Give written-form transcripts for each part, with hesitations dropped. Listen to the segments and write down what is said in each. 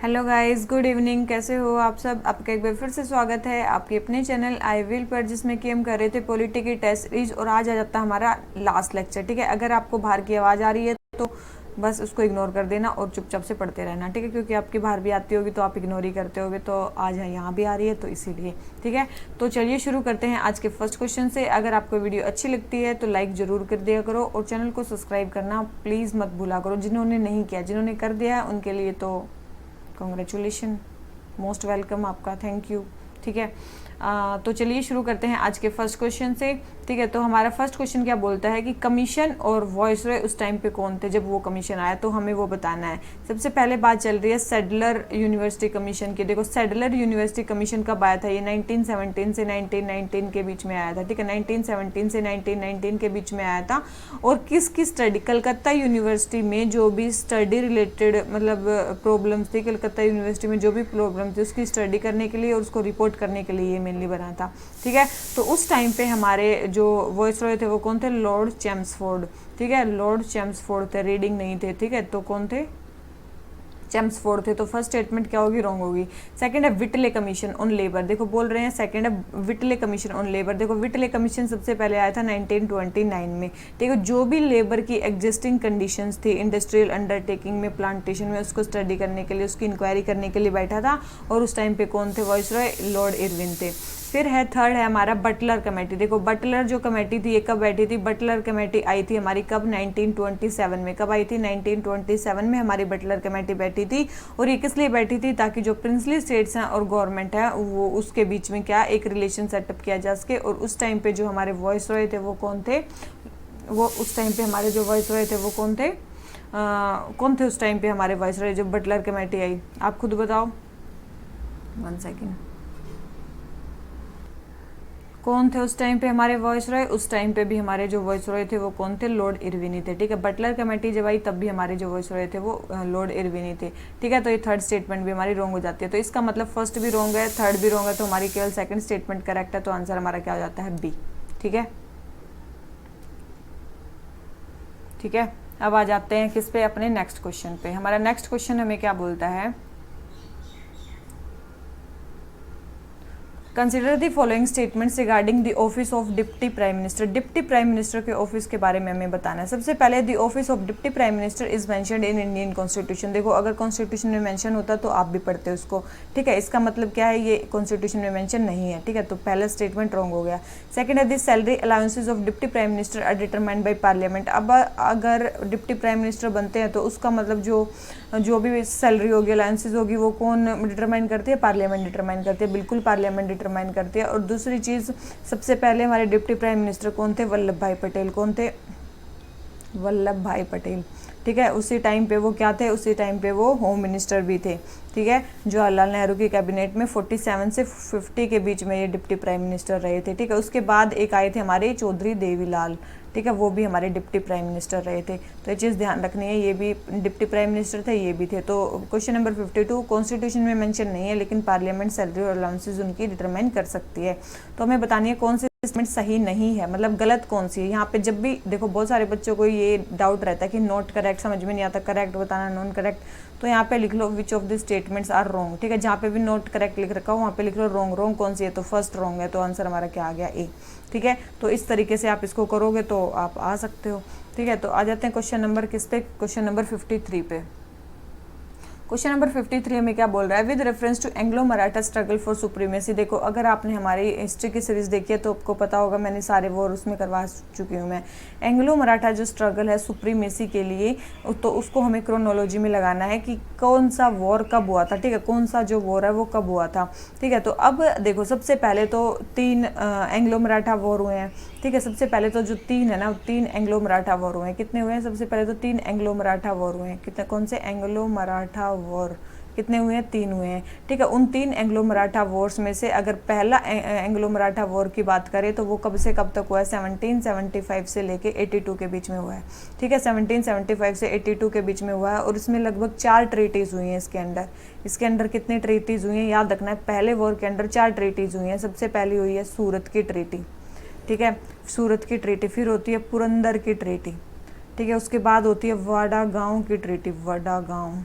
Hello guys, good evening. कैसे हो आप सब? आपका एक बार फिर से स्वागत है आपके अपने चैनल आई विल पर, जिसमें कि हम कर रहे थे पॉलिटी की टेस्ट सीरीज। और आज आ जाता है हमारा लास्ट लेक्चर। ठीक है, अगर आपको बाहर की आवाज़ आ रही है तो बस उसको इग्नोर कर देना और चुपचाप से पढ़ते रहना। ठीक है, क्योंकि आपकी बाहर भी आती होगी तो आप इग्नोर ही करते होगे, तो आज यहाँ भी आ रही है तो इसीलिए। ठीक है, तो चलिए शुरू करते हैं आज के फर्स्ट क्वेश्चन से। अगर आपको वीडियो अच्छी लगती है तो लाइक ज़रूर कर दिया करो और चैनल को सब्सक्राइब करना प्लीज़ मत भूला करो। जिन्होंने नहीं किया, जिन्होंने कर दिया है उनके लिए तो कॉन्ग्रेचुलेशन, मोस्ट वेलकम आपका, थैंक यू। ठीक है, तो चलिए शुरू करते हैं आज के फर्स्ट क्वेश्चन से। ठीक है, तो हमारा फर्स्ट क्वेश्चन क्या बोलता है कि कमीशन और वॉइसरॉय उस टाइम पे कौन थे जब वो कमीशन आया, तो हमें वो बताना है। सबसे पहले बात चल रही है सैडलर यूनिवर्सिटी कमीशन की। देखो, सैडलर यूनिवर्सिटी कमीशन कब आया था? ये 1917 से 1919 के बीच में आया था। ठीक है, 1917 से 1919 के बीच में आया था। और किसकी स्टडी? कलकत्ता यूनिवर्सिटी में जो भी स्टडी रिलेटेड मतलब प्रॉब्लम्स थी, कलकत्ता यूनिवर्सिटी में जो भी प्रॉब्लम थी उसकी स्टडी करने के लिए और उसको रिपोर्ट करने के लिए ये मेनली बना था। ठीक है, तो उस टाइम पे हमारे जो वॉइसरॉय थे वो कौन थे? Lord Chelmsford. ठीक है, लॉर्ड चैम्सफोर्ड थे, रीडिंग नहीं थे। ठीक है, तो कौन थे? चैम्सफोर्ड थे। तो फर्स्ट स्टेटमेंट क्या होगी? रॉन्ग होगी। सेकंड है विटले कमीशन ऑन लेबर। देखो बोल रहे हैं सेकंड है विटले कमीशन ऑन लेबर। देखो विटले कमीशन सबसे पहले आया था 1929 में। ठीक है, जो भी लेबर की एग्जिस्टिंग कंडीशंस थी इंडस्ट्रियल अंडरटेकिंग में, प्लांटेशन में, उसको स्टडी करने के लिए, उसकी इंक्वायरी करने के लिए बैठा था। और उस टाइम पे कौन थे वॉइसरॉय? लॉर्ड इरविन थे। फिर है थर्ड है हमारा बटलर कमेटी। देखो बटलर जो कमेटी थी ये कब बैठी थी? बटलर कमेटी आई थी हमारी कब? 1927 में। कब आई थी? 1927 में हमारी बटलर कमेटी बैठी थी। और ये किस लिए बैठी थी? ताकि जो प्रिंसली स्टेट्स हैं और गवर्नमेंट है वो उसके बीच में क्या एक रिलेशन सेटअप किया जा सके। और उस टाइम पे जो हमारे वॉइसरॉय थे वो कौन थे? वो उस टाइम पे हमारे जो वॉइसरॉय थे वो कौन थे? कौन थे उस टाइम पे हमारे वॉइसरॉय जब बटलर कमेटी आई? आप खुद बताओ, 1 सेकेंड। कौन थे उस टाइम पे हमारे वॉइसरॉय? उस टाइम पे भी हमारे जो वॉइसरॉय थे वो कौन थे? लॉर्ड इरविनी थे। ठीक है, बटलर कमेटी जब आई तब भी हमारे जो वॉइसरॉय थे वो लॉर्ड इरविनी थे। ठीक है, तो ये थर्ड स्टेटमेंट भी हमारी रॉन्ग हो जाती है। तो इसका मतलब फर्स्ट भी रॉन्ग है, थर्ड भी रॉन्ग है, तो हमारी केवल सेकंड स्टेटमेंट करेक्ट है। तो आंसर हमारा क्या हो जाता है? बी। ठीक है, ठीक है, अब आ जाते हैं किस पे? अपने नेक्स्ट क्वेश्चन पे। हमारा नेक्स्ट क्वेश्चन हमें क्या बोलता है? Consider the following statements regarding the office of deputy prime minister. Deputy prime minister के ऑफिस के बारे में हमें बताना है। सबसे पहले the office of deputy prime minister is mentioned in Indian constitution. देखो अगर कॉन्स्टिट्यूशन में मेंशन होता तो आप भी पढ़ते उसको। ठीक है, इसका मतलब क्या है? ये कॉन्स्टिट्यूशन में मेंशन नहीं है। ठीक है, तो पहला स्टेटमेंट रॉन्ग हो गया। सेकंड है the salary allowances of deputy prime minister are determined by parliament. अब अगर डिप्टी प्राइम मिनिस्टर बनते हैं तो उसका मतलब जो भी सैलरी होगी, अलाउंसेज होगी, वो कौन डिटरमाइन करती है? पार्लियामेंट डिटरमाइन करती है। बिल्कुल पार्लियामेंट डिटरमाइन करती है। और दूसरी चीज़, सबसे पहले हमारे डिप्टी प्राइम मिनिस्टर कौन थे? वल्लभ भाई पटेल। कौन थे? वल्लभ भाई पटेल। ठीक है, उसी टाइम पे वो क्या थे? उसी टाइम पे वो होम मिनिस्टर भी थे। ठीक है, जवाहरलाल नेहरू की कैबिनेट में 47 से 50 के बीच में ये डिप्टी प्राइम मिनिस्टर रहे थे। ठीक है, उसके बाद एक आए थे हमारे चौधरी देवीलाल। ठीक है, वो भी हमारे डिप्टी प्राइम मिनिस्टर रहे थे। तो ये चीज़ ध्यान रखनी है, ये भी डिप्टी प्राइम मिनिस्टर थे, ये भी थे। तो क्वेश्चन नंबर 52 कॉन्स्टिट्यूशन में मेंशन नहीं है, लेकिन पार्लियामेंट सैलरी और अलाउंसेज उनकी डिटरमाइन कर सकती है। तो हमें बतानी है कौन सी स्टेटमेंट सही नहीं है, मतलब गलत कौन सी है। यहाँ पे जब भी देखो बहुत सारे बच्चों को ये डाउट रहता है कि नॉट करेक्ट समझ में नहीं आता, करेक्ट बताना, नॉन करेक्ट। तो यहाँ पे लिख लो which of the statements are wrong. ठीक है, जहाँ पे भी नॉट करेक्ट लिख रखा हो वहाँ पे लिख लो रॉन्ग। रॉन्ग कौन सी है? तो फर्स्ट रॉन्ग है। तो आंसर हमारा क्या आ गया? ए। ठीक है, तो इस तरीके से आप इसको करोगे तो आप आ सकते हो। ठीक है, तो आ जाते हैं क्वेश्चन नंबर किस पे? क्वेश्चन नंबर 53 पे। क्वेश्चन नंबर 53 हमें क्या बोल रहा है? With reference to Anglo Maratha struggle for supremacy. देखो अगर आपने हमारी हिस्ट्री की सीरीज देखी है तो आपको पता होगा, मैंने सारे वॉर उसमें करवा चुकी हूँ मैं। एंग्लो मराठा जो स्ट्रगल है सुप्रीमेसी के लिए, तो उसको हमें क्रोनोलॉजी में लगाना है कि कौन सा वॉर कब हुआ था। ठीक है, कौन सा जो वॉर है वो कब हुआ था। ठीक है, तो अब देखो सबसे पहले तो 3 एंग्लो मराठा वॉर हुए हैं। ठीक है, सबसे पहले तो जो 3 है ना, 3 एंग्लो मराठा वॉर हुए हैं। कितने हुए हैं? सबसे पहले तो 3 एंग्लो मराठा वॉर हुए हैं। कितने? कौन से एंग्लो मराठा वॉर कितने हुए हैं? 3 हुए हैं। ठीक है, उन 3 एंग्लो मराठा वॉर्स में से अगर पहला एंग्लो मराठा वॉर की बात करें तो वो कब से कब तक हुआ है? 1775 से लेके 82 के बीच में हुआ है। ठीक है, 1775 से 82 के बीच में हुआ है। और इसमें लगभग 4 ट्रीटीज़ हुई हैं इसके अंदर कितनी ट्रीटीज़ हुई हैं याद रखना है। पहले वॉर के अंदर 4 ट्रीटीज़ हुई हैं। सबसे पहली हुई है सूरत की ट्रीटी। ठीक है, सूरत की ट्रीटी। फिर होती है पुरंदर की ट्रीटी। ठीक है, उसके बाद होती है वाडा गांव की ट्रीटी। वाडा गांव।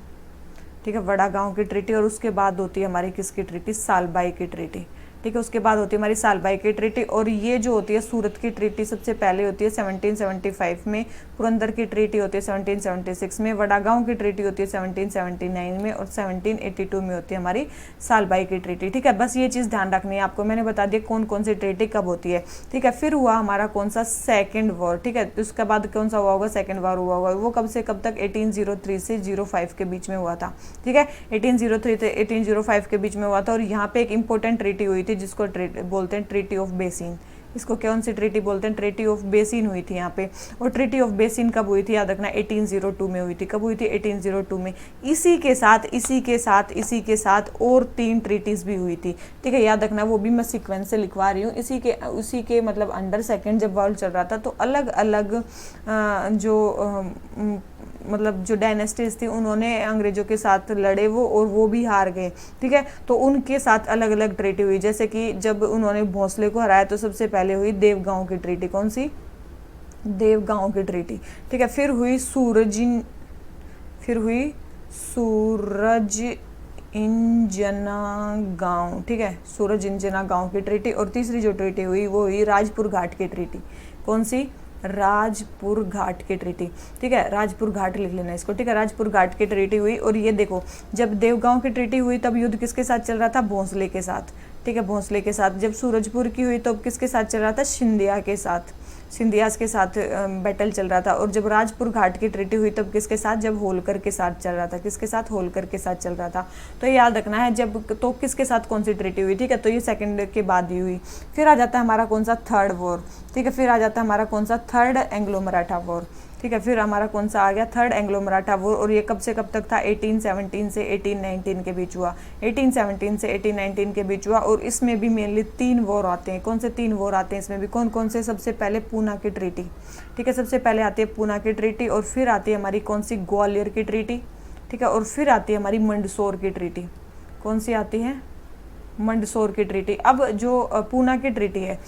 ठीक है, वड़ा गांव की ट्रीटी। और उसके बाद होती है हमारी किसकी ट्रीटी, सालबाई की ट्रीटी। ठीक है, उसके बाद होती है हमारी सालबाई की ट्रीटी। और ये जो होती है सूरत की ट्रीटी सबसे पहले होती है 1775 में, पुरंदर की ट्रीटी होती है 1776 में, वड़ागांव की ट्रीटी होती है 1779 में, और 1782 में होती है हमारी सालबाई की ट्रीटी। ठीक है, बस ये चीज़ ध्यान रखनी है आपको, मैंने बता दिया कौन कौन सी ट्रीटी कब होती है। ठीक है, फिर हुआ हमारा कौन सा, सेकेंड वॉर। ठीक है, उसके बाद कौन सा हुआ होगा, सेकेंड वॉर हुआ होगा। वो कब से कब तक, 1803 से 05 के बीच में हुआ था। ठीक है, 1803 से 1805 के बीच में हुआ था। और यहाँ पे एक इंपॉर्टेंट ट्रीटी हुई थी जिसको बोलते हैं ट्रीटी ऑफ बेसिन। इसको कौन सी ट्रीटी बोलते हैं, ट्रीटी ऑफ बेसिन हुई थी यहाँ पे। और ट्रीटी ऑफ बेसिन कब हुई थी, याद रखना 1802 में हुई थी। कब हुई थी, 1802 में। इसी के साथ और 3 ट्रीटीज भी हुई थी। ठीक है, याद रखना, वो भी मैं सीक्वेंस से लिखवा रही हूँ। उसी के मतलब अंडर सेकेंड जब वर्ल्ड चल रहा था तो अलग अलग मतलब जो डायनेस्टीज थी उन्होंने अंग्रेजों के साथ लड़े और वो भी हार गए। ठीक है, तो उनके साथ अलग अलग ट्रीटी हुई। जैसे कि जब उन्होंने भोंसले को हराया तो सबसे पहले हुई देवगांव की ट्रीटी। कौन सी, देवगांव की ट्रीटी। ठीक है, फिर हुई सूरज इंजना गांव। ठीक है, सूरज इंजना गांव की ट्रीटी। और तीसरी जो ट्रीटी हुई वो हुई राजपुर घाट की ट्रीटी। कौन सी, राजपुर घाट की ट्रीटी। ठीक है, राजपुर घाट लिख लेना इसको। ठीक है, राजपुर घाट की ट्रीटी हुई। और ये देखो, जब देवगांव की ट्रीटी हुई तब युद्ध किसके साथ चल रहा था, भोंसले के साथ। ठीक है, भोंसले के साथ। जब सूरजपुर की हुई तो किसके साथ चल रहा था, सिंधिया के साथ, सिंधियास के साथ बैटल चल रहा था। और जब राजपुर घाट की ट्रीटी हुई तब किसके साथ, जब होलकर के साथ चल रहा था। किसके साथ, होलकर के साथ चल रहा था। तो याद रखना है जब तो किसके साथ कौन सी ट्रीटी हुई। ठीक है, तो ये सेकंड के बाद ही हुई। फिर आ जाता है हमारा कौन सा, थर्ड वॉर। ठीक है, फिर आ जाता है हमारा कौन सा, थर्ड एंग्लो मराठा वॉर। ठीक है, फिर हमारा कौन सा आ गया, थर्ड एंग्लो मराठा वॉर। और ये कब से कब तक था, 1817 से 1819 के बीच हुआ। 1817 से 1819 के बीच हुआ। और इसमें भी मेनली 3 वॉर आते हैं। कौन से 3 वॉर आते हैं इसमें भी, कौन कौन से, सबसे पहले पूना की ट्रीटी। ठीक है, सबसे पहले आती है पूना की ट्रीटी। और फिर आती है हमारी कौन सी, ग्वालियर की ट्रीटी। ठीक है, और फिर आती है हमारी मंदसौर की ट्रीटी। कौन सी आती है, मंदसौर की ट्रीटी। अब जो पूना की ट्रीटी है,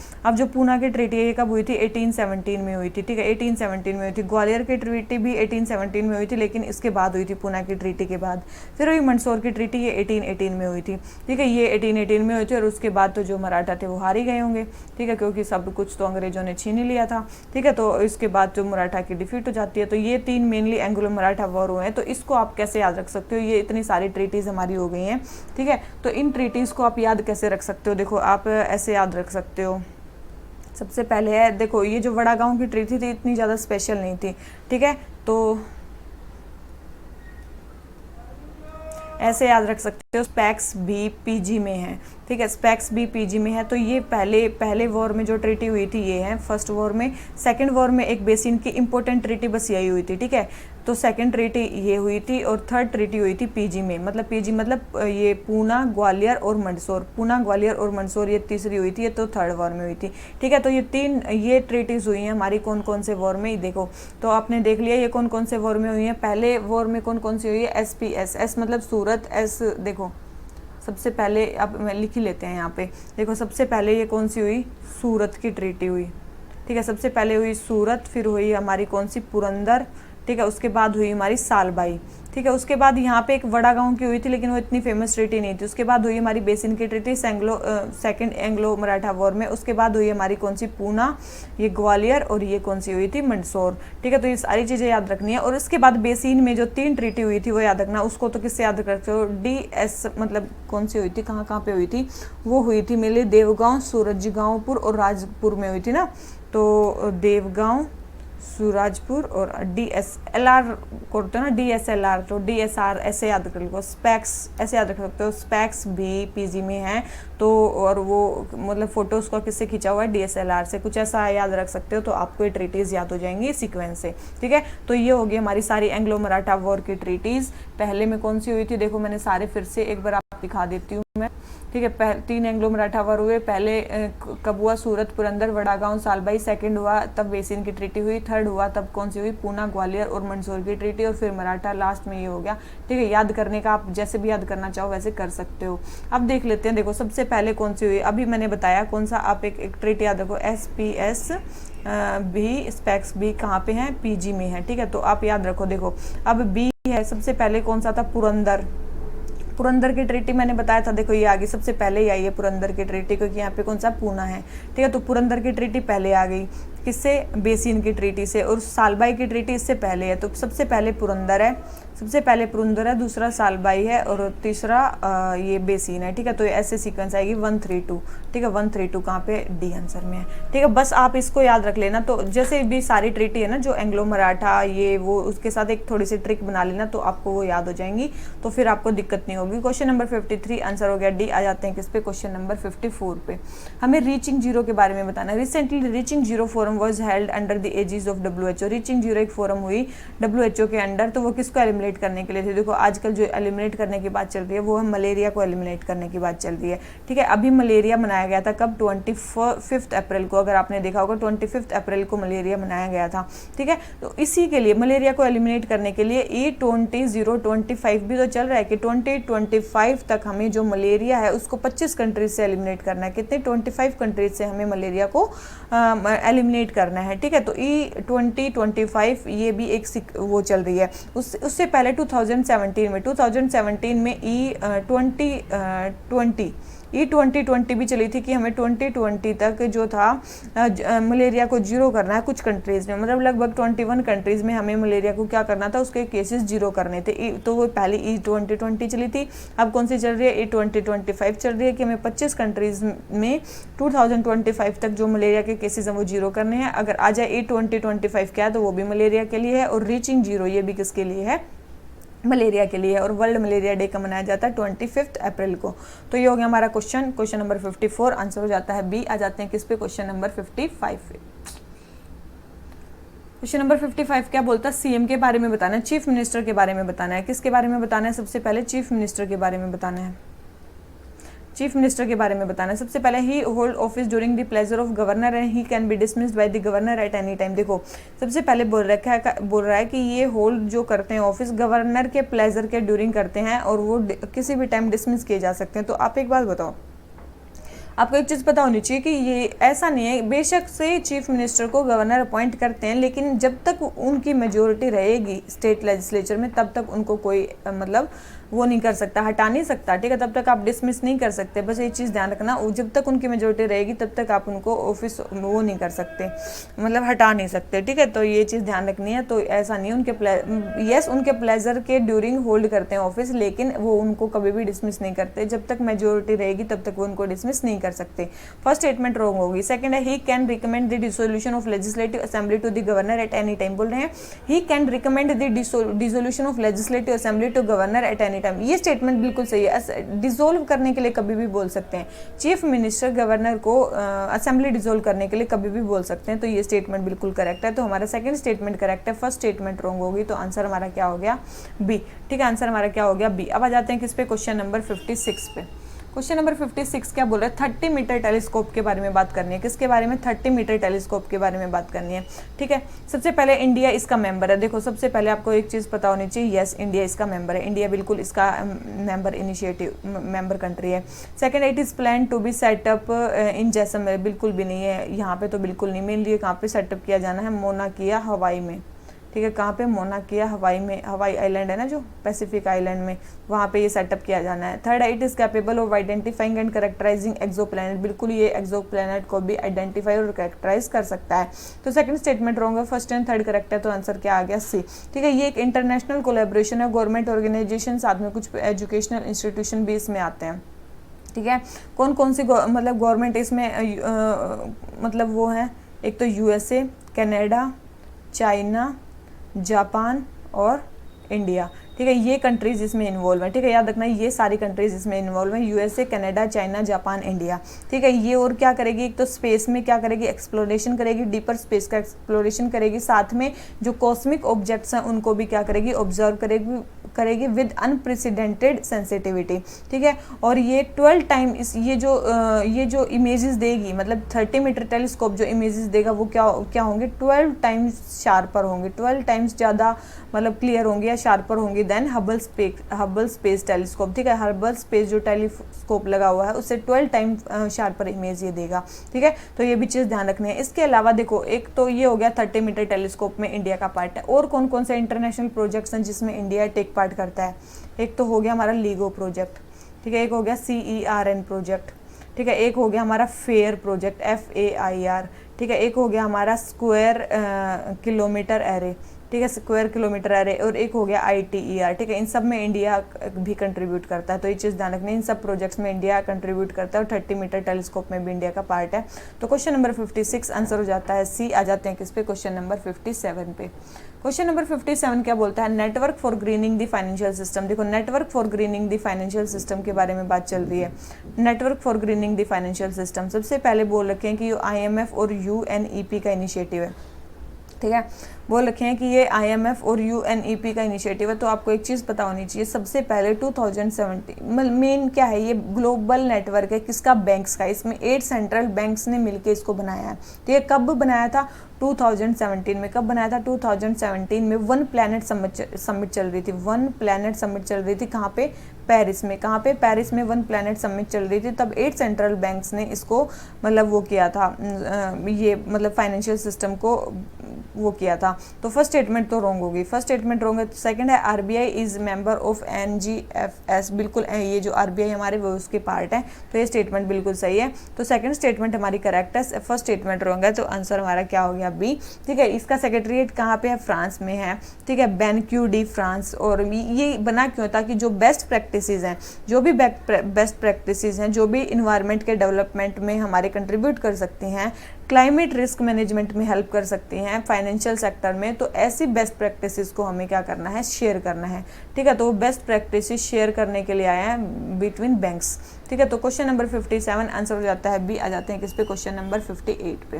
ये कब हुई थी, 1817 में हुई थी। ठीक है, 1817 में हुई थी। ग्वालियर की ट्रीटी भी 1817 में हुई थी, लेकिन इसके बाद हुई थी, पूना की ट्रीटी के बाद। फिर हुई मंदसौर की ट्रीटी, ये 1818 में हुई थी। ठीक है, ये 1818 में हुई थी। और उसके बाद तो जो मराठा थे वो हार ही गए होंगे। ठीक है, क्योंकि सब कुछ तो अंग्रेजों ने छीन ही लिया था। ठीक है, तो इसके बाद जो मराठा की डिफीट हो जाती है। तो ये 3 मेनली एंग्लो मराठा वॉर हुए हैं। तो इसको आप कैसे याद रख सकते हो, ये इतनी सारी ट्रीटीज हमारी हो गई हैं। ठीक है, तो इन ट्रीटीज को आप याद कैसे रख सकते हो, देखो आप ऐसे याद रख सकते हो। सबसे पहले है, देखो ये जो वड़ागांव की ट्रीटी थी इतनी ज़्यादा स्पेशल नहीं थी। ठीक है, तो ऐसे याद रख सकते हो, स्पैक्स भी पीजी में है। ठीक है, स्पैक्स भी पीजी में है। तो ये पहले वॉर में जो ट्रीटी हुई थी ये है फर्स्ट वॉर में। सेकंड वॉर में एक बेसिन की इंपॉर्टेंट ट्रीटी बस यही हुई थी। ठीक है, तो सेकंड ट्रीटी ये हुई थी। और थर्ड ट्रीटी हुई थी पीजी में, मतलब पीजी मतलब ये पूना, ग्वालियर और मंदसौर। पूना, ग्वालियर और मंदसौर, ये तीसरी हुई थी, ये तो थर्ड वॉर में हुई थी। ठीक है, तो ये ट्रीटीज हुई हैं हमारी कौन कौन से वॉर में, देखो तो आपने देख लिया ये कौन कौन से वॉर में हुई है। पहले वॉर में कौन कौन सी हुई है, SPS, एस मतलब सूरत, एस देखो सबसे पहले अब लिख ही लेते हैं यहाँ पे। देखो सबसे पहले ये कौन सी हुई, सूरत की ट्रीटी हुई। ठीक है, सबसे पहले हुई सूरत, फिर हुई हमारी कौन सी, पुरंदर। ठीक है, उसके बाद हुई हमारी सालबाई। ठीक है, उसके बाद यहाँ पे एक वड़ागांव की हुई थी, लेकिन वो इतनी फेमस ट्रीटी नहीं थी। उसके बाद हुई हमारी बेसिन की treaty second Anglo Maratha war में। उसके बाद हुई हमारी कौन सी, पूना, ये ग्वालियर, और ये कौन सी हुई थी, मंदसौर। ठीक है, तो ये सारी चीज़ें याद रखनी है। और उसके बाद बेसिन में जो 3 ट्रीटी हुई थी वो याद रखना। उसको तो किससे याद रखते हो, DS मतलब कौन सी हुई थी, कहाँ पे हुई थी, वो हुई थी मेरे देवगांव, सूरजगांवपुर और राजपुर में हुई थी ना। तो देवगांव, सूरजपुर और DSLR करते हो ना, DSLR, तो DSR ऐसे याद कर लो। स्पैक्स ऐसे याद रख सकते हो, स्पैक्स भी पीजी में है। तो और वो मतलब फोटोज को किससे खींचा हुआ है, DSLR से, कुछ ऐसा याद रख सकते हो। तो आपको ये ट्रीटीज याद हो जाएंगी सीक्वेंस से। ठीक है, तो ये होगी हमारी सारी एंग्लो मराठा वॉर की ट्रीटीज। पहले में कौन सी हुई थी, देखो मैंने सारे फिर से एक बार आप दिखा देती हूँ मैं। ठीक है। 3 एंग्लो मराठा वार हुए, पहले कब हुआ, सूरत, पुरंदर, वड़ागांव, सालबाई। सेकंड हुआ तब बेसिन की ट्रीटी हुई। थर्ड हुआ तब कौन सी हुई, पूना, ग्वालियर और मंदसौर की ट्रीटी, और फिर मराठा लास्ट में ये हो गया। ठीक है, याद करने का आप जैसे भी याद करना चाहो वैसे कर सकते हो। अब देख लेते हैं, देखो सबसे पहले कौन सी हुई, अभी मैंने बताया कौन सा, आप एक ट्रीटी याद रखो, SPS भी स्पेक्स भी कहाँ पे है, PG में है। ठीक है, तो आप याद रखो, देखो अब बी है, सबसे पहले कौन सा था, पुरंदर। पुरंदर की ट्रीटी मैंने बताया था, देखो ये आ गई सबसे पहले ही आई है पुरंदर की ट्रीटी, क्योंकि यहाँ पे कौन सा, पूना है। ठीक है, तो पुरंदर की ट्रीटी पहले आ गई, किससे, बेसिन की ट्रीटी से, और सालबाई की ट्रीटी इससे पहले है। तो सबसे पहले पुरंदर है, सबसे पहले पुरंदर है, दूसरा सालबाई है, और तीसरा ये बेसिन है। ठीक है, तो ये ऐसे सीक्वेंस आएगी 132। ठीक है, 132 कहाँ पे, डी आंसर में है। ठीक है, बस आप इसको याद रख लेना। तो जैसे भी सारी ट्रीटी है ना, जो एंग्लो मराठा ये वो, उसके साथ एक थोड़ी सी ट्रिक बना लेना, तो आपको वो याद हो जाएंगी, तो फिर आपको दिक्कत नहीं होगी। क्वेश्चन नंबर 53 आंसर हो गया डी। आ जाते हैं किस पे, क्वेश्चन नंबर 54 पे। हमें रीचिंग जीरो के बारे में बताना है। Recently reaching zero forum was held under the aegis of WHO। Reaching zero एक फोरम हुई WHO के अंडर, तो वो किसको एलिमिनेट करने के लिए थी। देखो आजकल जो एलिमिनेट करने की बात चल रही है वो है मलेरिया को एलिमिनेट करने की बात चल रही है। ठीक है, अभी मलेरिया मनाया गया था कब, 25 अप्रैल को, अगर आपने देखा होगा 25 अप्रैल को मलेरिया मनाया गया था। ठीक है, तो इसी के लिए मलेरिया को एलिमिनेट करने के लिए E2025 भी तो चल रहा है कि 2025 तक हमें जो मलेरिया है उसको 25 कंट्रीज से एलिमिनेट करना है। कितने, 25 कंट्रीज से हमें मलेरिया को एलिमिनेट करना है। ठीक है, तो E2025 ये भी एक वो चल रही है। उससे पहले 2017 में E2020 भी चली थी कि हमें 2020 तक जो था मलेरिया को जीरो करना है कुछ कंट्रीज में, मतलब लगभग 21 कंट्रीज में हमें मलेरिया को क्या करना था, उसके केसेस जीरो करने थे। तो वो पहले E2020 चली थी, अब कौन सी चल रही है, E2025 चल रही है कि हमें 25 कंट्रीज में 2025 तक जो मलेरिया के केसेस हैं वो जीरो करने हैं। अगर आ जाए E2025 क्या है, तो वो भी मलेरिया के लिए है, और रीचिंग जीरो ये भी किसके लिए है, मलेरिया के लिए। और वर्ल्ड मलेरिया डे का मनाया जाता है 25 अप्रैल को। तो ये हो गया हमारा क्वेश्चन नंबर 54, आंसर हो जाता है बी। आ जाते हैं किस पे, क्वेश्चन नंबर 55 पे। क्वेश्चन नंबर 55 क्या बोलता है, CM के बारे में बताना है, चीफ मिनिस्टर के बारे में बताना है। किसके बारे में बताना है, सबसे पहले चीफ मिनिस्टर के बारे में बताना है। चीफ मिनिस्टर के बारे में बताना है। सबसे पहले he hold office during the pleasure of governor and he can be dismissed by the governor at any time. देखो सबसे पहले बोल रहा है कि ये होल्ड जो करते हैं ऑफिस गवर्नर के प्लेजर के ड्यूरिंग करते हैं, और वो किसी भी टाइम डिसमिस किए जा सकते हैं। तो आप एक बात बताओ, आपको एक चीज़ पता होनी चाहिए कि ये ऐसा नहीं है, बेशक से चीफ मिनिस्टर को गवर्नर अपॉइंट करते हैं, लेकिन जब तक उनकी मेजोरिटी रहेगी स्टेट लेजिस्लेचर में तब तक उनको कोई मतलब वो नहीं कर सकता, हटा नहीं सकता। ठीक है, तब तक आप डिसमिस नहीं कर सकते। बस ये चीज़ ध्यान रखना, जब तक उनकी मेजोरिटी रहेगी तब तक आप उनको ऑफिस वो नहीं कर सकते, मतलब हटा नहीं सकते। ठीक है, तो ये चीज़ ध्यान रखनी है। तो ऐसा नहीं है, उनके प्लेजर के ड्यूरिंग होल्ड करते हैं ऑफिस, लेकिन वो उनको कभी भी डिसमिस नहीं करते। जब तक मेजोरिटी रहेगी तब तक वो उनको डिसमिस नहीं कर सकते। फर्स्ट स्टेटमेंट रॉन्ग होगी। सेकंड है he can recommend the dissolution of legislative assembly to the governor at any time. बोल रहे हैं he can recommend the dissolution of legislative assembly to governor at any time. ये statement बिल्कुल सही है। Dissolve करने के लिए कभी भी बोल सकते हैं, चीफ मिनिस्टर गवर्नर को असेंबली डिसोल्व करने के लिए कभी भी बोल सकते हैं। तो ये स्टेटमेंट बिल्कुल करेक्ट है। तो हमारा सेकंड स्टेटमेंट करेक्ट है, फर्स्ट स्टेटमेंट रॉन्ग होगी। तो आंसर हमारा क्या हो गया, बी। ठीक है, आंसर हमारा क्या हो गया, बी। अब आ जाते हैं किस पे, क्वेश्चन नंबर 56 पे। क्वेश्चन नंबर 56 क्या बोल रहा है, 30 मीटर टेलीस्कोप के बारे में बात करनी है। किसके बारे में, 30 मीटर टेलीस्कोप के बारे में बात करनी है। ठीक है, सबसे पहले इंडिया इसका मेंबर है। देखो सबसे पहले आपको एक चीज़ पता होनी चाहिए, यस इंडिया इसका मेंबर है। इंडिया बिल्कुल इसका मेंबर कंट्री है। Second, it is plan to be setup in Jaisalmer. बिल्कुल भी नहीं है, यहाँ पे तो बिल्कुल नहीं। मेनली कहाँ पे सेटअप किया जाना है, मोना किया हवाई में। ठीक है, कहाँ पे, मोना किया हवाई में, हवाई आइलैंड है ना जो पैसिफिक आइलैंड में, वहाँ पे ये सेटअप किया जाना है। Third, it is capable of identifying and characterising exoplanet. बिल्कुल ये एक्सोप्लैनेट को भी आइडेंटिफाई और कैरेक्टराइज कर सकता है। तो सेकंड स्टेटमेंट रॉन्ग है, फर्स्ट एंड थर्ड करेक्ट है। तो आंसर क्या आ गया, सी। ठीक है, ये एक इंटरनेशनल कोलैबोरेशन है, गवर्नमेंट ऑर्गेनाइजेशन साथ में कुछ एजुकेशनल इंस्टीट्यूशन भी इसमें आते हैं। ठीक है, कौन कौन सी मतलब गवर्नमेंट इसमें मतलब वो है, एक तो USA, कनाडा, चाइना, जापान और इंडिया। ठीक है, ये कंट्रीज इसमें इन्वॉल्व है। ठीक है, याद रखना ये सारी कंट्रीज इसमें इन्वॉल्व है, USA, Canada, China, Japan, India. ठीक है, ये और क्या करेगी, एक तो स्पेस में क्या करेगी, एक्सप्लोरेशन करेगी, डीपर स्पेस का एक्सप्लोरेशन करेगी, साथ में जो कॉस्मिक ऑब्जेक्ट्स हैं उनको भी क्या करेगी, ऑब्जर्व करेगी विद अनप्रेसिडेंटेड सेंसिटिविटी, ठीक है। और ये 12 टाइम ये जो इमेजेस देगी, मतलब 30 मीटर टेलीस्कोप जो इमेजेस देगा वो क्या होंगे, 12 टाइम्स शार्पर होंगे, 12 टाइम्स ज़्यादा मतलब क्लियर होंगे या शार्पर होंगे देन हबल स्पेस टेलीस्कोप, ठीक है। हबल स्पेस जो टेलीस्कोप लगा हुआ है उससे 12 टाइम शार्पर इमेज ये देगा, ठीक है। तो ये भी चीज़ ध्यान रखनी है। इसके अलावा देखो, एक तो ये हो गया 30 मीटर टेलीस्कोप में इंडिया का पार्ट है। और कौन कौन से इंटरनेशनल प्रोजेक्ट्स हैं जिसमें इंडिया टेक पार्ट करता है? एक तो हो गया हमारा लीगो प्रोजेक्ट, ठीक है। एक हो गया CERN प्रोजेक्ट, ठीक है। एक हो गया हमारा फेयर प्रोजेक्ट FAIR, ठीक है। एक हो गया हमारा स्क्वायर किलोमीटर एरे, ठीक है, स्क्वायर किलोमीटर एरे। और एक हो गया ITER, ठीक है। इन सब में इंडिया भी कंट्रीब्यूट करता है, तो ये चीज़ ध्यान रखनी है। इन सब प्रोजेक्ट्स में इंडिया कंट्रीब्यूट करता है और 30 मीटर टेलीस्कोप में भी इंडिया का पार्ट है। तो क्वेश्चन नंबर 56 आंसर हो जाता है C। आ जाते हैं किस पे, क्वेश्चन नंबर 57 पे। क्वेश्चन नंबर 57 क्या बोलता है? Network for greening the financial system. देखो, network for greening the financial system के बारे में बात चल रही है। Network for greening the financial system, सबसे पहले बोल रखे हैं कि ये IMF और UNEP का इनिशिएटिव है, ठीक है। बोल रखे हैं कि ये IMF और UNEP का इनिशिएटिव है। तो आपको एक चीज़ पता होनी चाहिए, सबसे पहले 2017 मेन क्या है, ये ग्लोबल नेटवर्क है किसका? बैंक्स का। इसमें 8 सेंट्रल बैंक्स ने मिलकर इसको बनाया है। तो ये कब बनाया था? 2017 में। कब बनाया था? 2017 में। वन प्लैनेट समिट चल रही थी, वन प्लैनेट समिट चल रही थी। कहाँ पे? पेरिस में। कहाँ पे? पेरिस में वन प्लैनेट समिट चल रही थी। तब 8 सेंट्रल बैंक्स ने इसको मतलब वो किया था, ये मतलब फाइनेंशियल सिस्टम को वो किया था। तो फर्स्ट स्टेटमेंट तो रॉन्ग होगी, फर्स्ट स्टेटमेंट रॉन्ग है। सेकंड है RBI is member of NGFS, बिल्कुल ये जो RBI हमारे वो उसके पार्ट है, तो ये स्टेटमेंट बिल्कुल सही है। तो सेकंड स्टेटमेंट हमारी करेक्ट है, फर्स्ट स्टेटमेंट रॉन्ग है। तो आंसर हमारा क्या हो गया? B, ठीक है। इसका सेक्रेटरीट कहाँ पे है? फ्रांस में है, ठीक है, BenQ फ्रांस। और ये बना क्यों? ताकि जो बेस्ट प्रैक्टिसेस हैं, जो भी बेस्ट प्रैक्टिसेस हैं, जो भी इन्वायरमेंट के डेवलपमेंट में हमारे कंट्रीब्यूट कर सकती हैं, क्लाइमेट रिस्क मैनेजमेंट में हेल्प कर सकती हैं, फाइनेंशियल सेक्टर में, तो ऐसी बेस्ट प्रैक्टिसेस को हमें क्या करना है? शेयर करना है, ठीक है। तो वो बेस्ट प्रैक्टिसेस शेयर करने के लिए आए हैं बिटवीन बैंक्स, ठीक है। तो क्वेश्चन नंबर 57 आंसर हो जाता है B। आ जाते हैं किस पे? क्वेश्चन नंबर 58 पे।